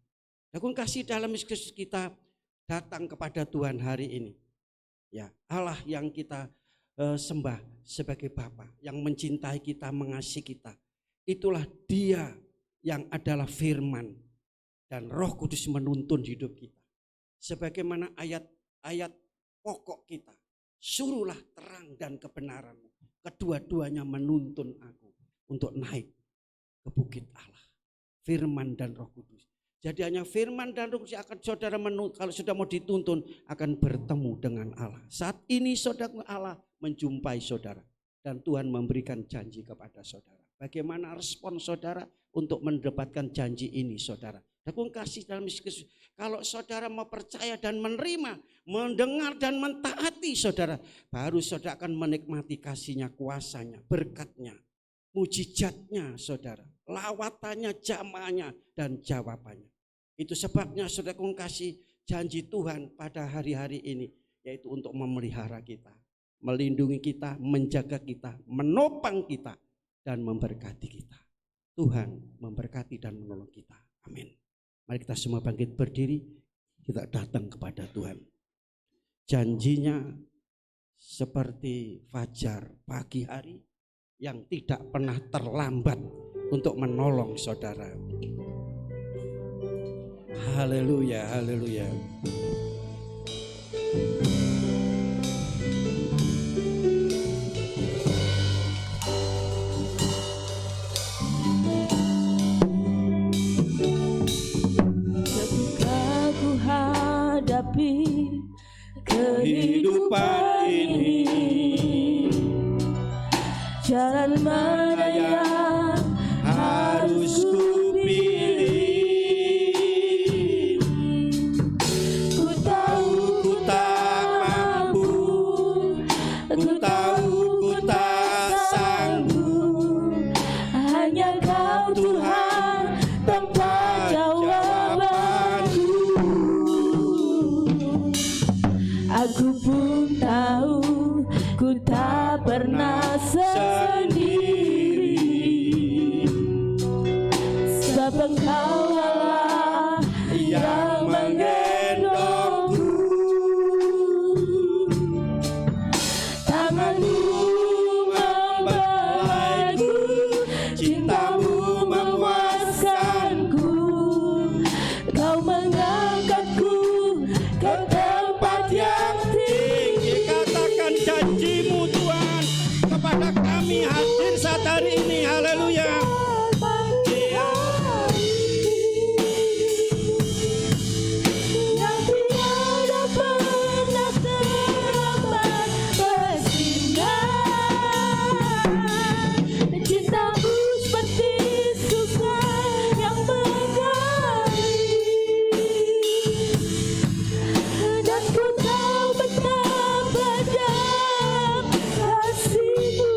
Dan kasih dalam Yesus kita datang kepada Tuhan hari ini. Ya, Allah yang kita sembah sebagai Bapa, yang mencintai kita, mengasihi kita. Itulah Dia yang adalah firman, dan Roh Kudus menuntun hidup kita. Sebagaimana ayat-ayat pokok kita, suruhlah terang dan kebenaran-Mu. Kedua-duanya menuntun aku untuk naik ke bukit Allah. Firman dan Roh Kudus. Jadi hanya firman dan Roh Kudus akan saudara kalau sudah mau dituntun akan bertemu dengan Allah. Saat ini saudara, Allah menjumpai saudara dan Tuhan memberikan janji kepada saudara. Bagaimana respon saudara untuk mendapatkan janji ini, saudara? Aku kasih dalam Yesus. Kalau saudara mau percaya dan menerima, mendengar dan mentaati saudara, baru saudara akan menikmati kasih-Nya, kuasa-Nya, berkat-Nya, mujizat-Nya saudara, lawatannya, jamaahnya, dan jawabannya. Itu sebabnya saudara kasih janji Tuhan pada hari-hari ini, yaitu untuk memelihara kita, melindungi kita, menjaga kita, menopang kita, dan memberkati kita. Tuhan memberkati dan menolong kita. Amin. Mari kita semua bangkit berdiri, kita datang kepada Tuhan. Janjinya seperti fajar pagi hari yang tidak pernah terlambat untuk menolong saudara. Haleluya, haleluya. Kehidupan ini, jalan mana yang harus kupilih? Ku tahu ku tak mampu, ku tahu ku tak sanggup. Hanya Kau Tuhan tempat jawabanku. Aku pun tahu ku tak pernah sendiri. Engkau Allah yang menggendongku, tanganmu membelaiku, cintamu memuaskanku, Kau mengangkatku ke tempat yang tinggi. Katakan janjimu Tuhan kepada kami hadir saat hari ini. Haleluya. Yang tiada pernah terlambat bersinar, cintamu seperti sungai yang mengalir, dan ku tahu betapa dalam kasih-Mu.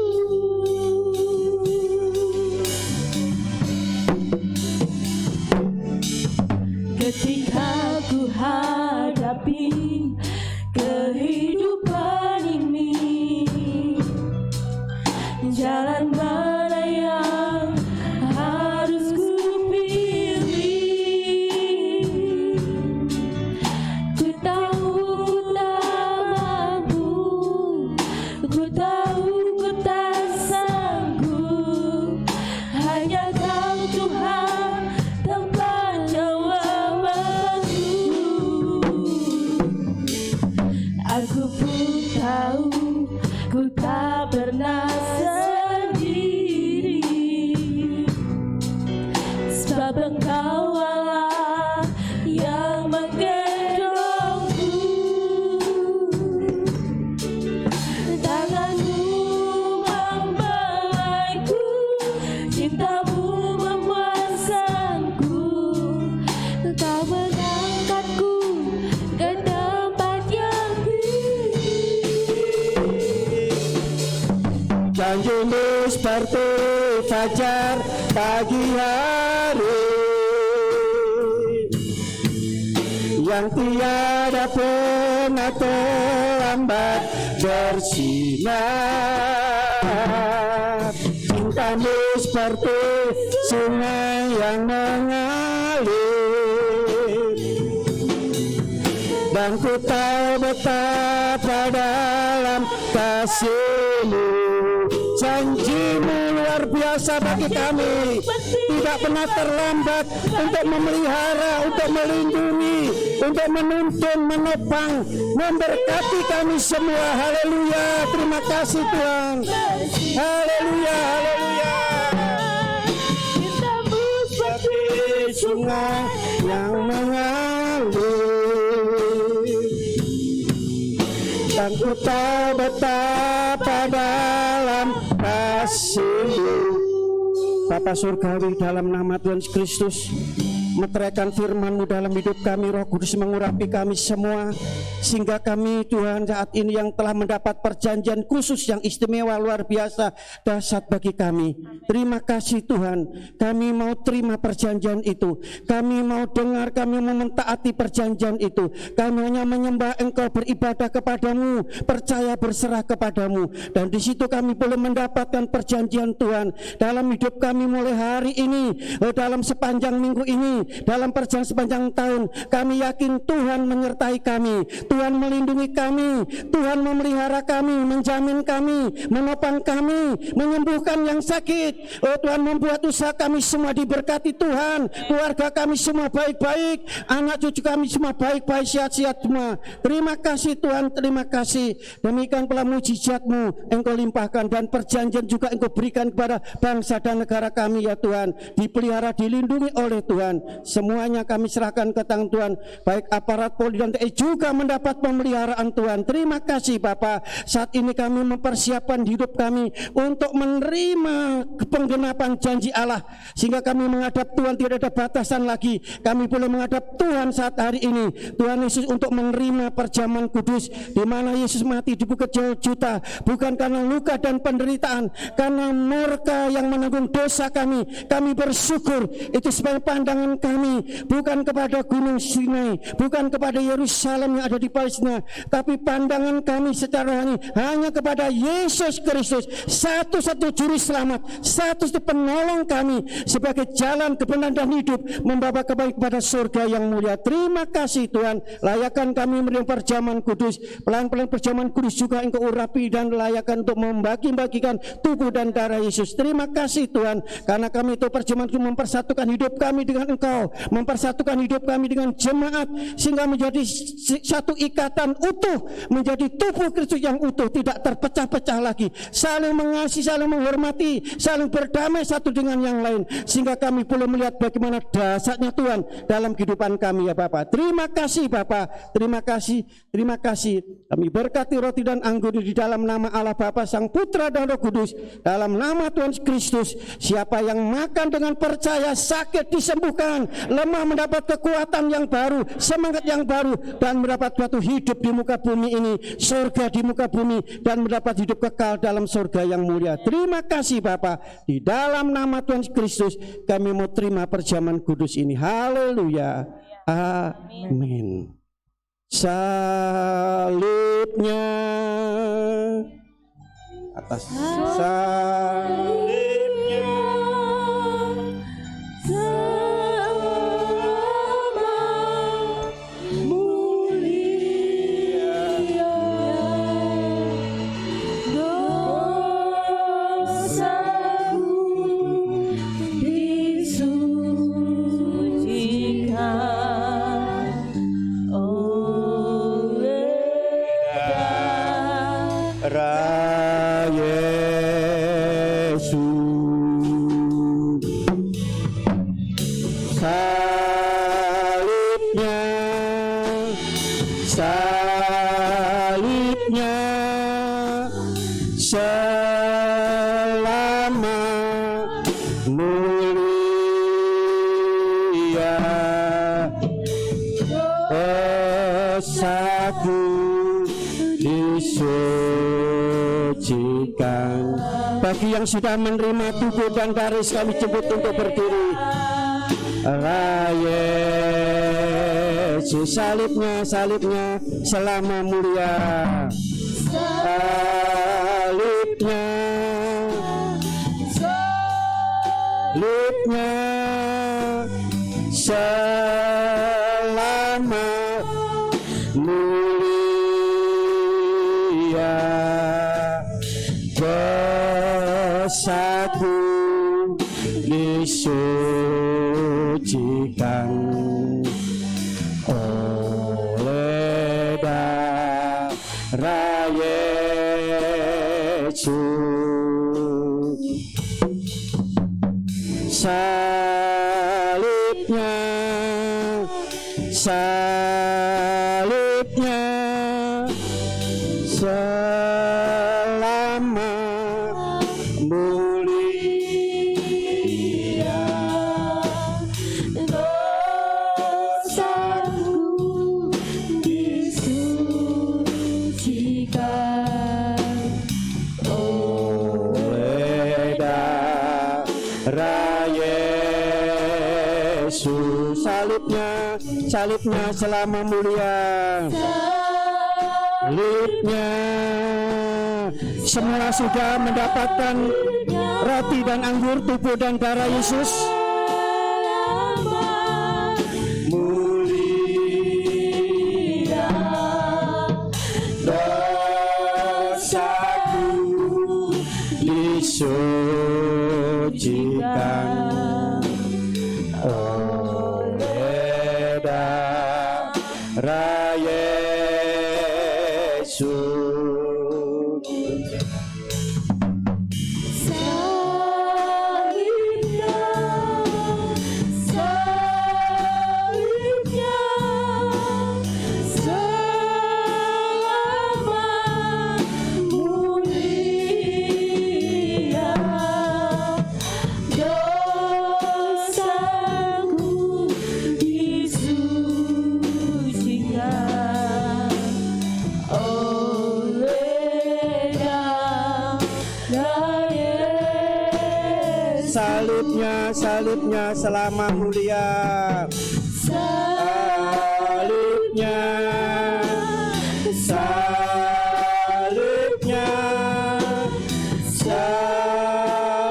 Ketika ku hadapi kehidupan ini, jalan mana yang harus ku pilih? Ku tahu ku tak mampu, ku tahu ku tak sanggup, hanya Kau Tuhan tempat jawabanku. Aku pun tahu ku tak pernah sendiri, sebab Engkau Allah yang menggendongku, tanganmu membelaiku, cintamu memuaskanku, Kau mengangkatku ke tempat yang tinggi. Janjimu seperti fajar pagi hari yang tiada pernah terlambat bersinar. Cintamu seperti sungai yang mengalir, dan ku tahu betapa dalam kasih-Mu. Janji-Mu luar biasa bagi kami, tidak pernah terlambat untuk memelihara, untuk melindungi, untuk menuntun, menopang, memberkati kami semua. Haleluya, terima kasih Tuhan. Haleluya, haleluya. Cintamu seperti Sungai yang mengalir, dan ku tahu betapa dalam kasih-Mu. Bapa Surgawi, dalam nama Tuhan Yesus Kristus, meteraikan firman-Mu dalam hidup kami. Roh Kudus mengurapi kami semua, sehingga kami Tuhan saat ini yang telah mendapat perjanjian khusus yang istimewa, luar biasa, dahsyat bagi kami. Terima kasih Tuhan, kami mau terima perjanjian itu, kami mau dengar, kami mau mentaati perjanjian itu. Kami hanya menyembah Engkau, beribadah kepadamu, percaya, berserah kepadamu, dan di situ kami boleh mendapatkan perjanjian Tuhan dalam hidup kami mulai hari ini, dalam sepanjang minggu ini, dalam perjalanan sepanjang tahun. Kami yakin Tuhan menyertai kami, Tuhan melindungi kami, Tuhan memelihara kami, menjamin kami, menopang kami, menyembuhkan yang sakit. Oh Tuhan, membuat usaha kami semua diberkati Tuhan, keluarga kami semua baik-baik, anak cucu kami semua baik-baik, sehat-sehat semua. Terima kasih Tuhan, terima kasih. Demikian pula mujizat-Mu Engkau limpahkan, dan perjanjian juga Engkau berikan kepada bangsa dan negara kami ya Tuhan, dipelihara, dilindungi oleh Tuhan. Semuanya kami serahkan ke tangan Tuhan, baik aparat Polri dan TNI juga mendapat pemeliharaan Tuhan. Terima kasih Bapa. Saat ini kami mempersiapkan hidup kami untuk menerima penggenapan janji Allah, sehingga kami menghadap Tuhan tidak ada batasan lagi. Kami boleh menghadap Tuhan saat hari ini, Tuhan Yesus, untuk menerima perjamuan kudus, di mana Yesus mati di bukit Golgota, bukan karena luka dan penderitaan, karena murka yang menanggung dosa kami. Kami bersyukur itu sebagai pandangan kami bukan kepada Gunung Sinai, bukan kepada Yerusalem yang ada di Palestina, tapi pandangan kami secara rohani hanya kepada Yesus Kristus, satu-satu juru selamat, satu-satu penolong kami sebagai jalan kebenaran dan hidup, membawa kembali kepada surga yang mulia. Terima kasih Tuhan, layakkan kami menerima perjamuan kudus, pelan-pelan perjamuan kudus juga Engkau urapi dan layakkan untuk membagi-bagikan tubuh dan darah Yesus. Terima kasih Tuhan, karena kami itu perjamuan itu mempersatukan hidup kami dengan Engkau, mempersatukan hidup kami dengan jemaat, sehingga menjadi satu ikatan utuh, menjadi tubuh Kristus yang utuh, tidak terpecah-pecah lagi, saling mengasihi, saling menghormati, saling berdamai satu dengan yang lain, sehingga kami boleh melihat bagaimana dasarnya Tuhan dalam kehidupan kami ya Bapa. Terima kasih Bapa, terima kasih, terima kasih. Kami berkati roti dan anggur di dalam nama Allah Bapa, Sang Putra dan Roh Kudus, dalam nama Tuhan Kristus. Siapa yang makan dengan percaya, sakit disembuhkan, lemah mendapat kekuatan yang baru, semangat yang baru, dan mendapat suatu hidup di muka bumi ini, surga di muka bumi, dan mendapat hidup kekal dalam surga yang mulia. Terima kasih Bapa, di dalam nama Tuhan Kristus kami mau terima perjamuan kudus ini. Haleluya, amin. Salibnya atas salibnya Bagi yang sudah menerima tubuh dan darah kami jemput untuk berdiri. Yesus, salibnya, salibnya selama mulia. Salibnya, salibnya selama mulia. Dosaku disucikan oleh darah Yesus. Salibnya, salibnya selama mulia. Dosaku disucikan oleh darah Yesus. Salibnya, salibnya selama mulia. Salibnya, semua sudah mendapatkan roti dan anggur, tubuh dan darah Yesus. Mulia dosaku disucikan oleh darah Yesus. Dosaku salibnya, salibnya selama mulia. Salibnya, salibnya selama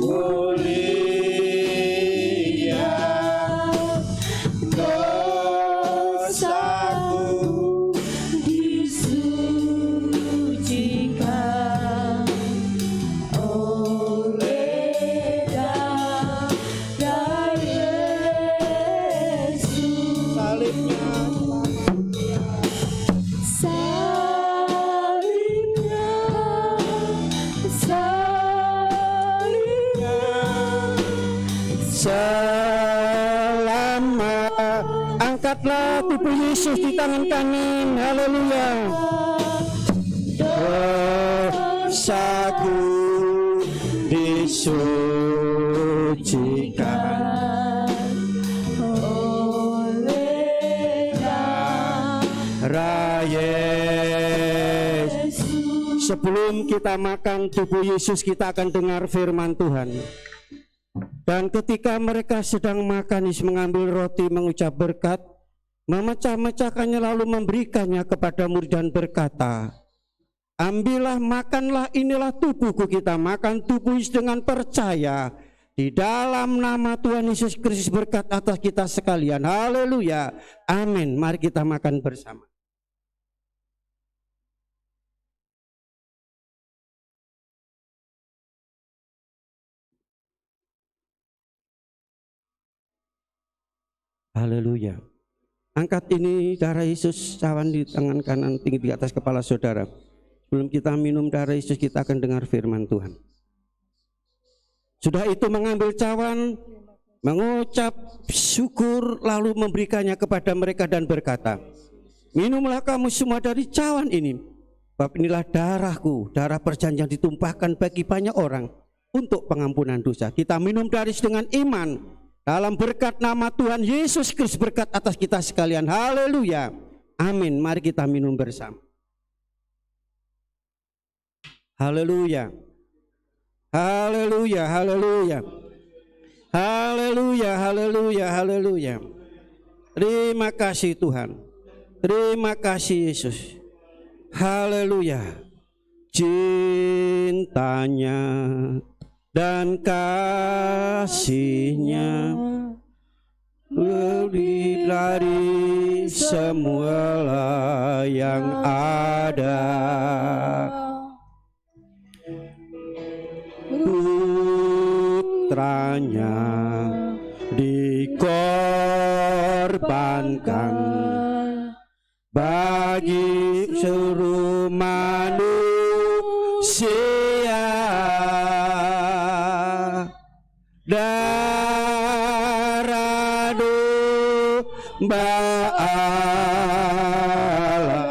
mulia. Dosaku disucikan oleh darah Yesus. salibnya, Salibnya, salibnya, selama. Angkatlah tubuh Yesus di tangan kanan. Haleluya. Dosaku disucikan oleh darah Yesus. Sebelum kita makan tubuh Yesus, kita akan dengar firman Tuhan. Dan ketika mereka sedang makan, Yesus mengambil roti, mengucap berkat, memecah-mecahkannya lalu memberikannya kepada murid dan berkata, ambillah, makanlah, inilah tubuhku. Kita makan tubuh Yesus dengan percaya di dalam nama Tuhan Yesus Kristus, berkat atas kita sekalian. Haleluya, amin. Mari kita makan bersama. Haleluya. Angkat ini darah Yesus, cawan di tangan kanan, tinggi di atas kepala saudara. Sebelum kita minum darah Yesus, kita akan dengar firman Tuhan. Sudah itu mengambil cawan, mengucap syukur, lalu memberikannya kepada mereka dan berkata, minumlah kamu semua dari cawan ini. Sebab inilah darahku, darah perjanjian ditumpahkan bagi banyak orang untuk pengampunan dosa. Kita minum dari dengan iman. Dalam berkat nama Tuhan Yesus Kristus, berkat atas kita sekalian. Haleluya, amin. Mari kita minum bersama. Haleluya, haleluya, haleluya, haleluya, haleluya, haleluya. Terima kasih Tuhan, terima kasih Yesus. Haleluya. Cintanya dan kasihnya lebih dari semua yang ada. Putranya dikorbankan bagi seluruh manusia. Darah domba Allah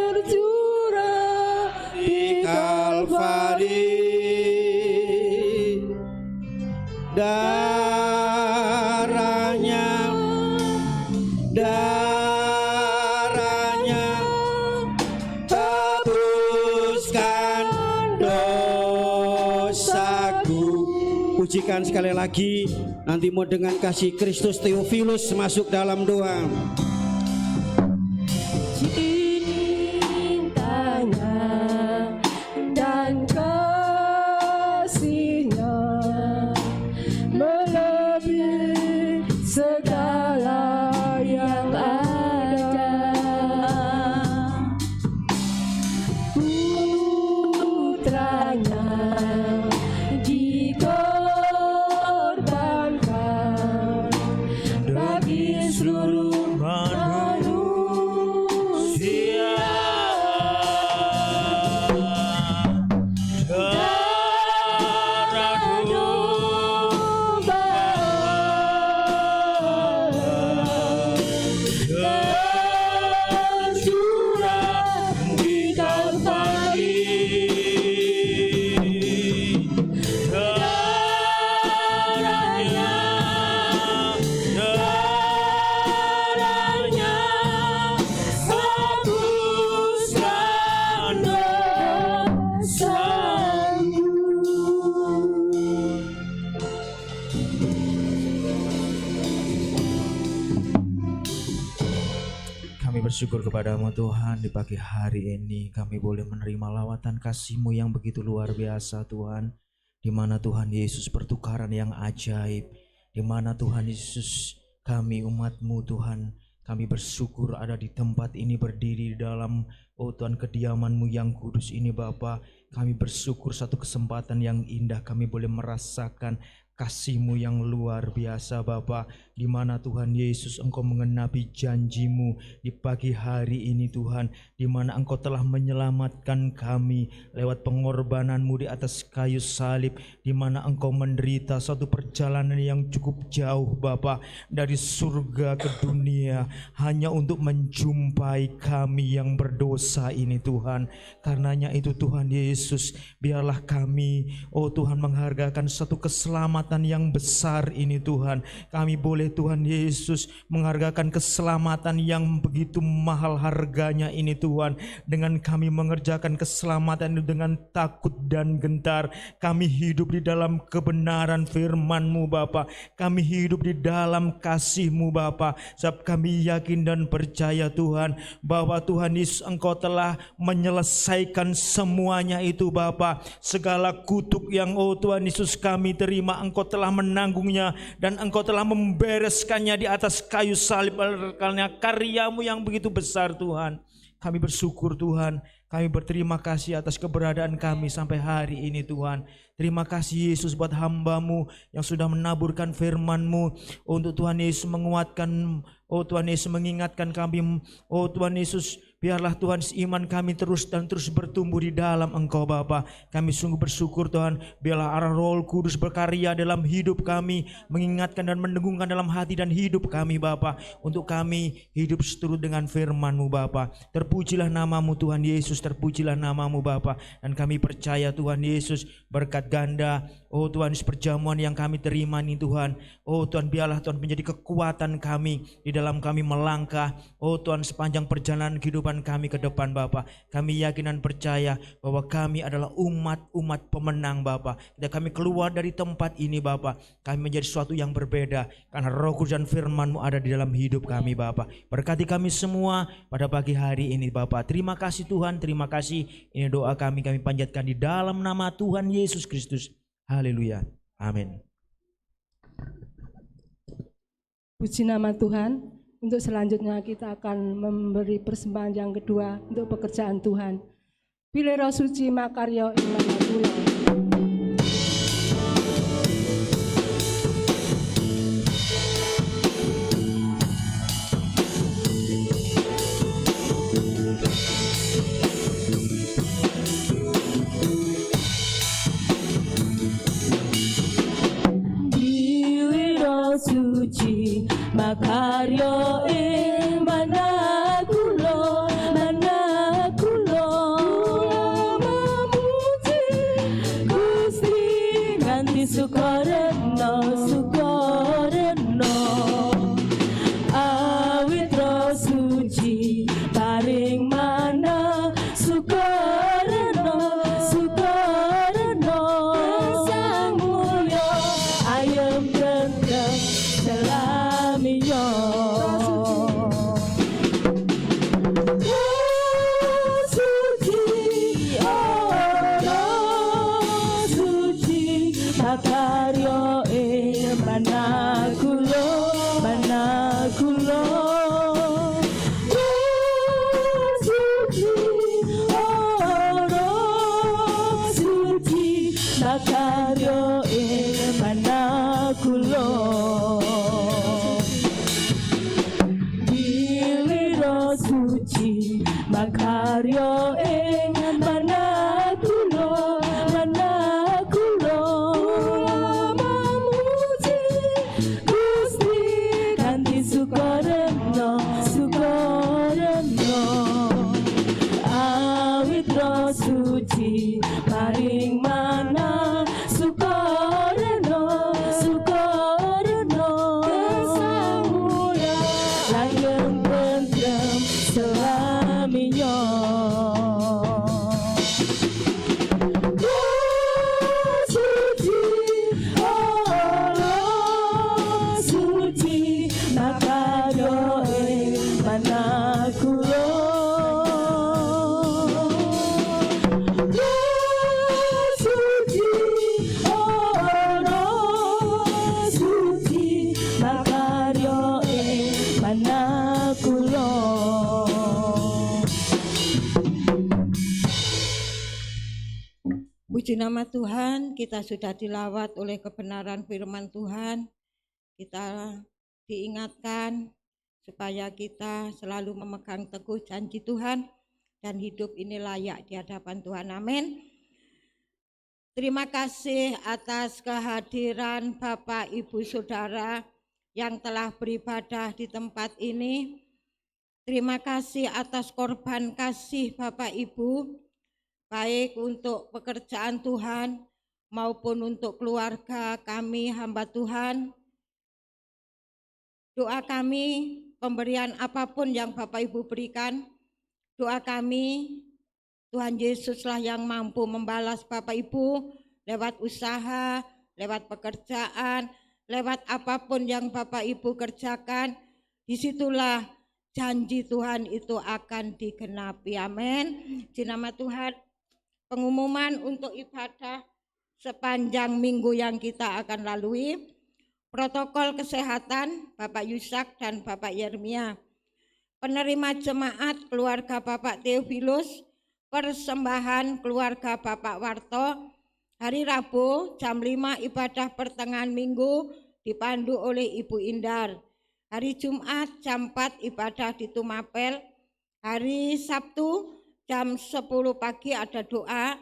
tercurah di Kalvari. Darahnya, darahnya tebuskan dosaku. Pujikan sekali lagi. Nanti mau dengan kasih Kristus Theophilus masuk dalam doa. cintanya dan kasihnya melebihi segala yang ada. Putranya dikorbankan bagi seluruh bersyukur kepadamu Tuhan, di pagi hari ini kami boleh menerima lawatan kasih-Mu yang begitu luar biasa Tuhan, di mana Tuhan Yesus pertukaran yang ajaib, di mana Tuhan Yesus kami umat-Mu Tuhan, kami bersyukur ada di tempat ini berdiri di dalam Tuhan kediaman-Mu yang kudus ini Bapa. Kami bersyukur satu kesempatan yang indah kami boleh merasakan kasih-Mu yang luar biasa Bapa, di mana Tuhan Yesus Engkau mengenapi janji-Mu di pagi hari ini Tuhan, di mana Engkau telah menyelamatkan kami lewat pengorbanan-Mu di atas kayu salib, di mana Engkau menderita suatu perjalanan yang cukup jauh Bapa, dari surga ke dunia hanya untuk menjumpai kami yang berdosa ini Tuhan. Karenanya itu Tuhan Yesus, biarlah kami Tuhan menghargakan satu keselamatan yang besar ini Tuhan. Kami boleh Tuhan Yesus menghargakan keselamatan yang begitu mahal harganya ini Tuhan. Dengan kami mengerjakan keselamatan itu dengan takut dan gentar, kami hidup di dalam kebenaran firman-Mu Bapa. Kami hidup di dalam kasih-Mu Bapa. Sebab kami yakin dan percaya Tuhan, bahwa Tuhan Yesus Engkau telah menyelesaikan semuanya itu Bapa. Segala kutuk yang Tuhan Yesus kami terima, Engkau telah menanggungnya dan Engkau telah membereskannya di atas kayu salib. Karena karya-Mu yang begitu besar Tuhan, kami bersyukur Tuhan. Kami berterima kasih atas keberadaan kami sampai hari ini Tuhan. Terima kasih Yesus buat hamba-Mu yang sudah menaburkan firman-Mu untuk Tuhan Yesus menguatkan, Tuhan Yesus mengingatkan kami, Tuhan Yesus. Biarlah Tuhan iman kami terus bertumbuh di dalam Engkau Bapa. Kami sungguh bersyukur Tuhan, biarlah arah Roh Kudus berkarya dalam hidup kami, mengingatkan dan mendengungkan dalam hati dan hidup kami Bapa, untuk kami hidup seturut dengan firman-Mu Bapa. Terpujilah nama-Mu Tuhan Yesus, terpujilah nama-Mu Bapa. Dan kami percaya Tuhan Yesus, berkat ganda Tuhan perjamuan yang kami terima nih Tuhan. Tuhan, biarlah Tuhan menjadi kekuatan kami di dalam kami melangkah Tuhan sepanjang perjalanan kehidupan kami ke depan Bapa. Kami yakin dan percaya bahwa kami adalah umat pemenang Bapa. Ketika kami keluar dari tempat ini Bapa, kami menjadi sesuatu yang berbeda karena Roh Kudus dan firman-Mu ada di dalam hidup kami Bapa. Berkati kami semua pada pagi hari ini Bapa. Terima kasih Tuhan, terima kasih. Ini doa kami panjatkan di dalam nama Tuhan Yesus Kristus. Haleluya. Amin. Puji nama Tuhan. Untuk selanjutnya kita akan memberi persembahan yang kedua untuk pekerjaan Tuhan. Pilih Roh Suci makarya ing manah kula. Suci makarya ing manah kula memuji Gusti nganti sukarena awit Roh Suci paring manah sukarena sang mulya ayem tentrem selamiyo. Roh Suci, Roh Suci makarya ing manah kula Roh Suci, Roh Suci makarya ing manah kula. Suci makarya ing manah kula memuji Gusti kanthi sukarena awit Roh Suci paring manah sukarena kesamula langgeng tentrem selamiyo. Roh Suci, Roh Suci makarya ing manah kula Puji nama Tuhan, kita sudah dilawat oleh kebenaran firman Tuhan. Kita diingatkan supaya kita selalu memegang teguh janji Tuhan dan hidup ini layak di hadapan Tuhan. Amin. Terima kasih atas kehadiran Bapak, Ibu, Saudara yang telah beribadah di tempat ini. Terima kasih atas korban kasih Bapak Ibu, baik untuk pekerjaan Tuhan maupun untuk keluarga kami hamba Tuhan. Doa kami, pemberian apapun yang Bapak Ibu berikan, doa kami Tuhan Yesuslah yang mampu membalas Bapak Ibu lewat usaha, lewat pekerjaan, lewat apapun yang Bapak Ibu kerjakan. Disitulah janji Tuhan itu akan digenapi. Amin. Di nama Tuhan. Pengumuman untuk ibadah sepanjang minggu yang kita akan lalui. Protokol kesehatan Bapak Yusak dan Bapak Yeremia. Penerima jemaat keluarga Bapak Theophilus, persembahan keluarga Bapak Warto. Hari Rabu jam 5 ibadah pertengahan minggu dipandu oleh Ibu Indar. Hari Jumat jam 4 ibadah di Tumapel. Hari Sabtu jam 10 pagi ada doa,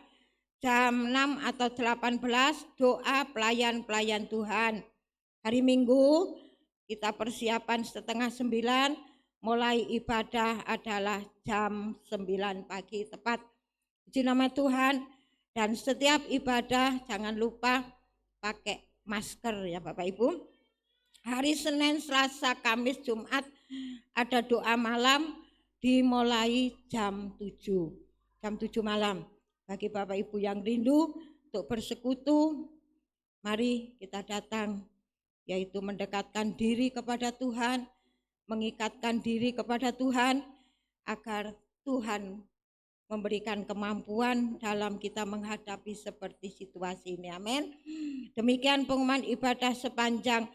jam 6 atau 18 doa pelayan-pelayan Tuhan. Hari Minggu kita persiapan setengah 9, mulai ibadah adalah jam 9 pagi tepat. Puji nama Tuhan, dan setiap ibadah jangan lupa pakai masker ya Bapak Ibu. Hari Senin, Selasa, Kamis, Jumat ada doa malam dimulai jam 7 malam. Bagi Bapak Ibu yang rindu untuk bersekutu, mari kita datang, yaitu mendekatkan diri kepada Tuhan, mengikatkan diri kepada Tuhan, agar Tuhan memberikan kemampuan dalam kita menghadapi seperti situasi ini. Amin. Demikian pengumuman ibadah sepanjang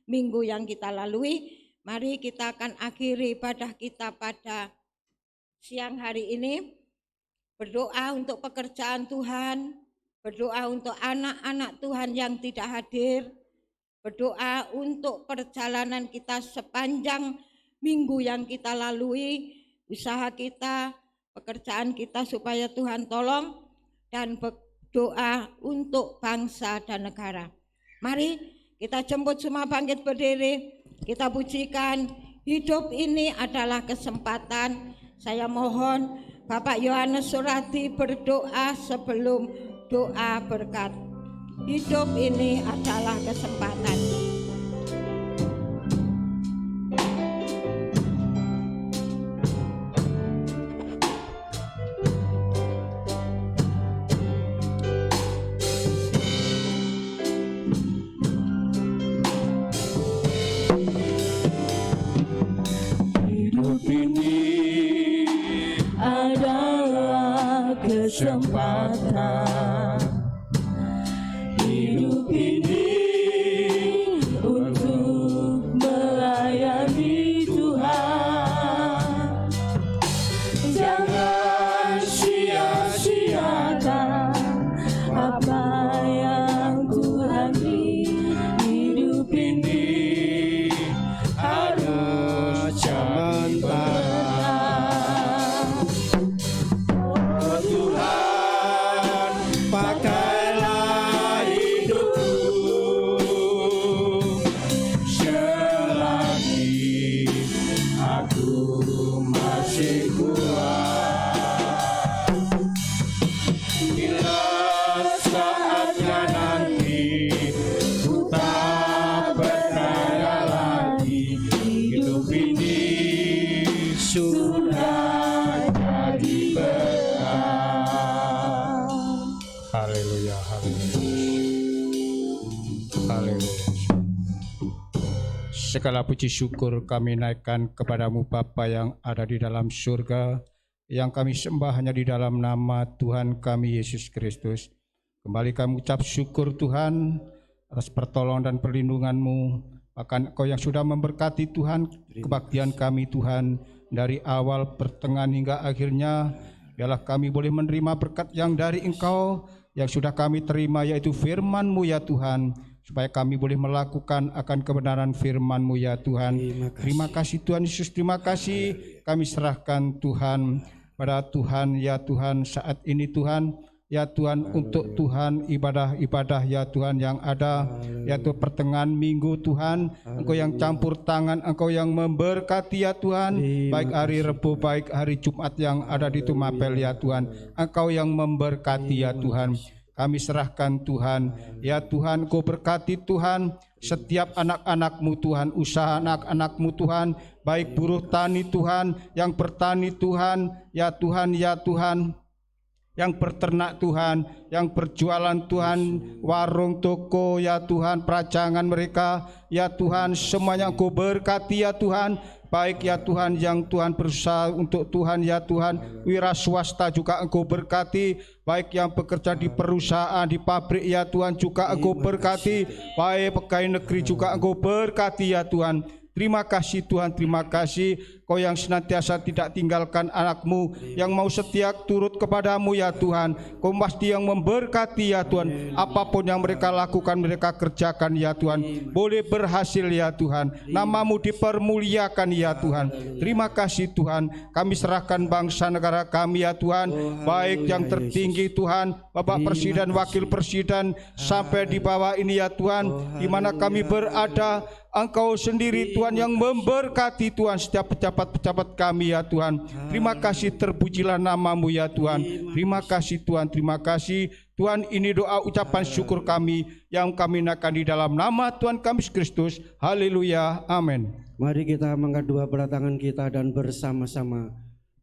minggu yang kita lalui. Mari kita akan akhiri ibadah kita pada siang hari ini. Berdoa untuk pekerjaan Tuhan, berdoa untuk anak-anak Tuhan yang tidak hadir, berdoa untuk perjalanan kita sepanjang minggu yang kita lalui, usaha kita, pekerjaan kita supaya Tuhan tolong, dan berdoa untuk bangsa dan negara. Mari kita jemput semua bangkit berdiri, kita pujikan. Hidup ini adalah kesempatan. Saya mohon Bapak Yohanes Surati berdoa sebelum doa berkat. Hidup ini adalah kesempatan. Hidup ini adalah kesempatan. Hidup ini untuk melayani Tuhan. Jangan sia-siakan apa yang Tuhan beri. Hidup ini harus Zaman Oh Tuhan, pakailah hidupku selagi aku masih kuat. Bila saatnya nanti ku tak berdaya lagi, hidup ini sudah jadi berkah. Haleluya, haleluya. Haleluya. Segala puji syukur kami naikkan kepadamu Bapa yang ada di dalam surga, yang kami sembah hanya di dalam nama Tuhan kami Yesus Kristus. Kembali kami ucap syukur Tuhan atas pertolongan dan perlindungan-Mu, bahkan Engkau yang sudah memberkati Tuhan kebaktian kami Tuhan dari awal, pertengahan hingga akhirnya. Biarlah kami boleh menerima berkat yang dari Engkau, yang sudah kami terima, yaitu firman-Mu ya Tuhan, supaya kami boleh melakukan akan kebenaran firman-Mu ya Tuhan. Terima kasih Tuhan Yesus, terima kasih. Kami serahkan Tuhan pada Tuhan ya Tuhan saat ini Tuhan. Ya Tuhan, untuk Tuhan ibadah-ibadah ya Tuhan yang ada, ya Tuhan pertengahan minggu Tuhan, Engkau yang campur tangan, Engkau yang memberkati ya Tuhan, baik hari Rebo, baik hari Jumat yang ada di Tumapel ya Tuhan, Engkau yang memberkati ya Tuhan. Kami serahkan Tuhan, ya Tuhan, Engkau berkati Tuhan setiap anak-anak-Mu Tuhan, usaha anak-anak-Mu Tuhan, baik buruh tani Tuhan, yang bertani Tuhan, ya Tuhan, ya Tuhan, yang berternak Tuhan, yang berjualan Tuhan, warung, toko ya Tuhan, peracangan mereka ya Tuhan, semuanya Engkau berkati ya Tuhan. Baik ya Tuhan yang Tuhan berusaha untuk Tuhan ya Tuhan, wira swasta juga Engkau berkati, baik yang bekerja di perusahaan, di pabrik ya Tuhan juga Engkau berkati, baik pegawai negeri juga Engkau berkati ya Tuhan. Terima kasih Tuhan, terima kasih Kau yang senantiasa tidak tinggalkan anak-Mu yang mau setia turut kepadamu ya Tuhan. Kau pasti yang memberkati ya Tuhan. Apapun yang mereka lakukan, mereka kerjakan ya Tuhan, boleh berhasil ya Tuhan. Nama-Mu dipermuliakan ya Tuhan. Terima kasih Tuhan. Kami serahkan bangsa negara kami ya Tuhan, baik yang tertinggi Tuhan, Bapak Presiden, Wakil Presiden, sampai di bawah ini ya Tuhan, di mana kami berada, Engkau sendiri Tuhan yang memberkati Tuhan setiap pejabat-pejabat kami ya Tuhan. Terima kasih, terpujilah nama-Mu ya Tuhan. Terima kasih Tuhan, terima kasih Tuhan. Ini doa ucapan syukur kami yang kami naikkan di dalam nama Tuhan kami Yesus Kristus. Haleluya, amin. Mari kita mengangkat dua belah tangan kita dan bersama-sama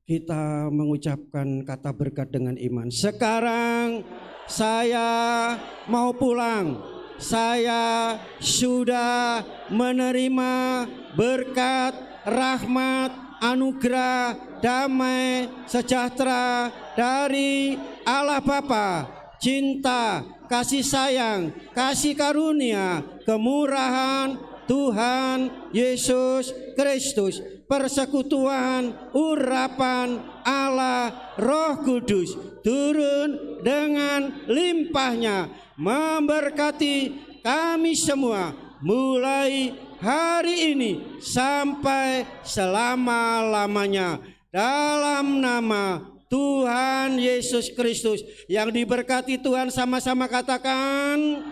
kita mengucapkan kata berkat dengan iman. Sekarang saya mau pulang. Saya sudah menerima berkat, rahmat, anugerah, damai, sejahtera dari Allah Bapa, cinta, kasih sayang, kasih karunia, kemurahan Tuhan Yesus Kristus, persekutuan, urapan Allah Roh Kudus turun dengan limpahnya memberkati kami semua mulai hari ini sampai selama-lamanya, dalam nama Tuhan Yesus Kristus. Yang diberkati Tuhan sama-sama katakan,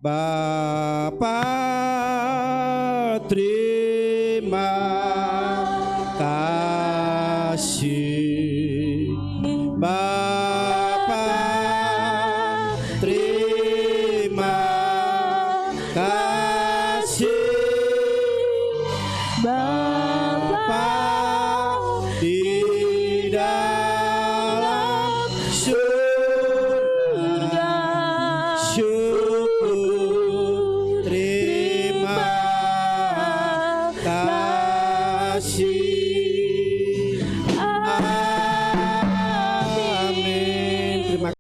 Bapa terima kasih.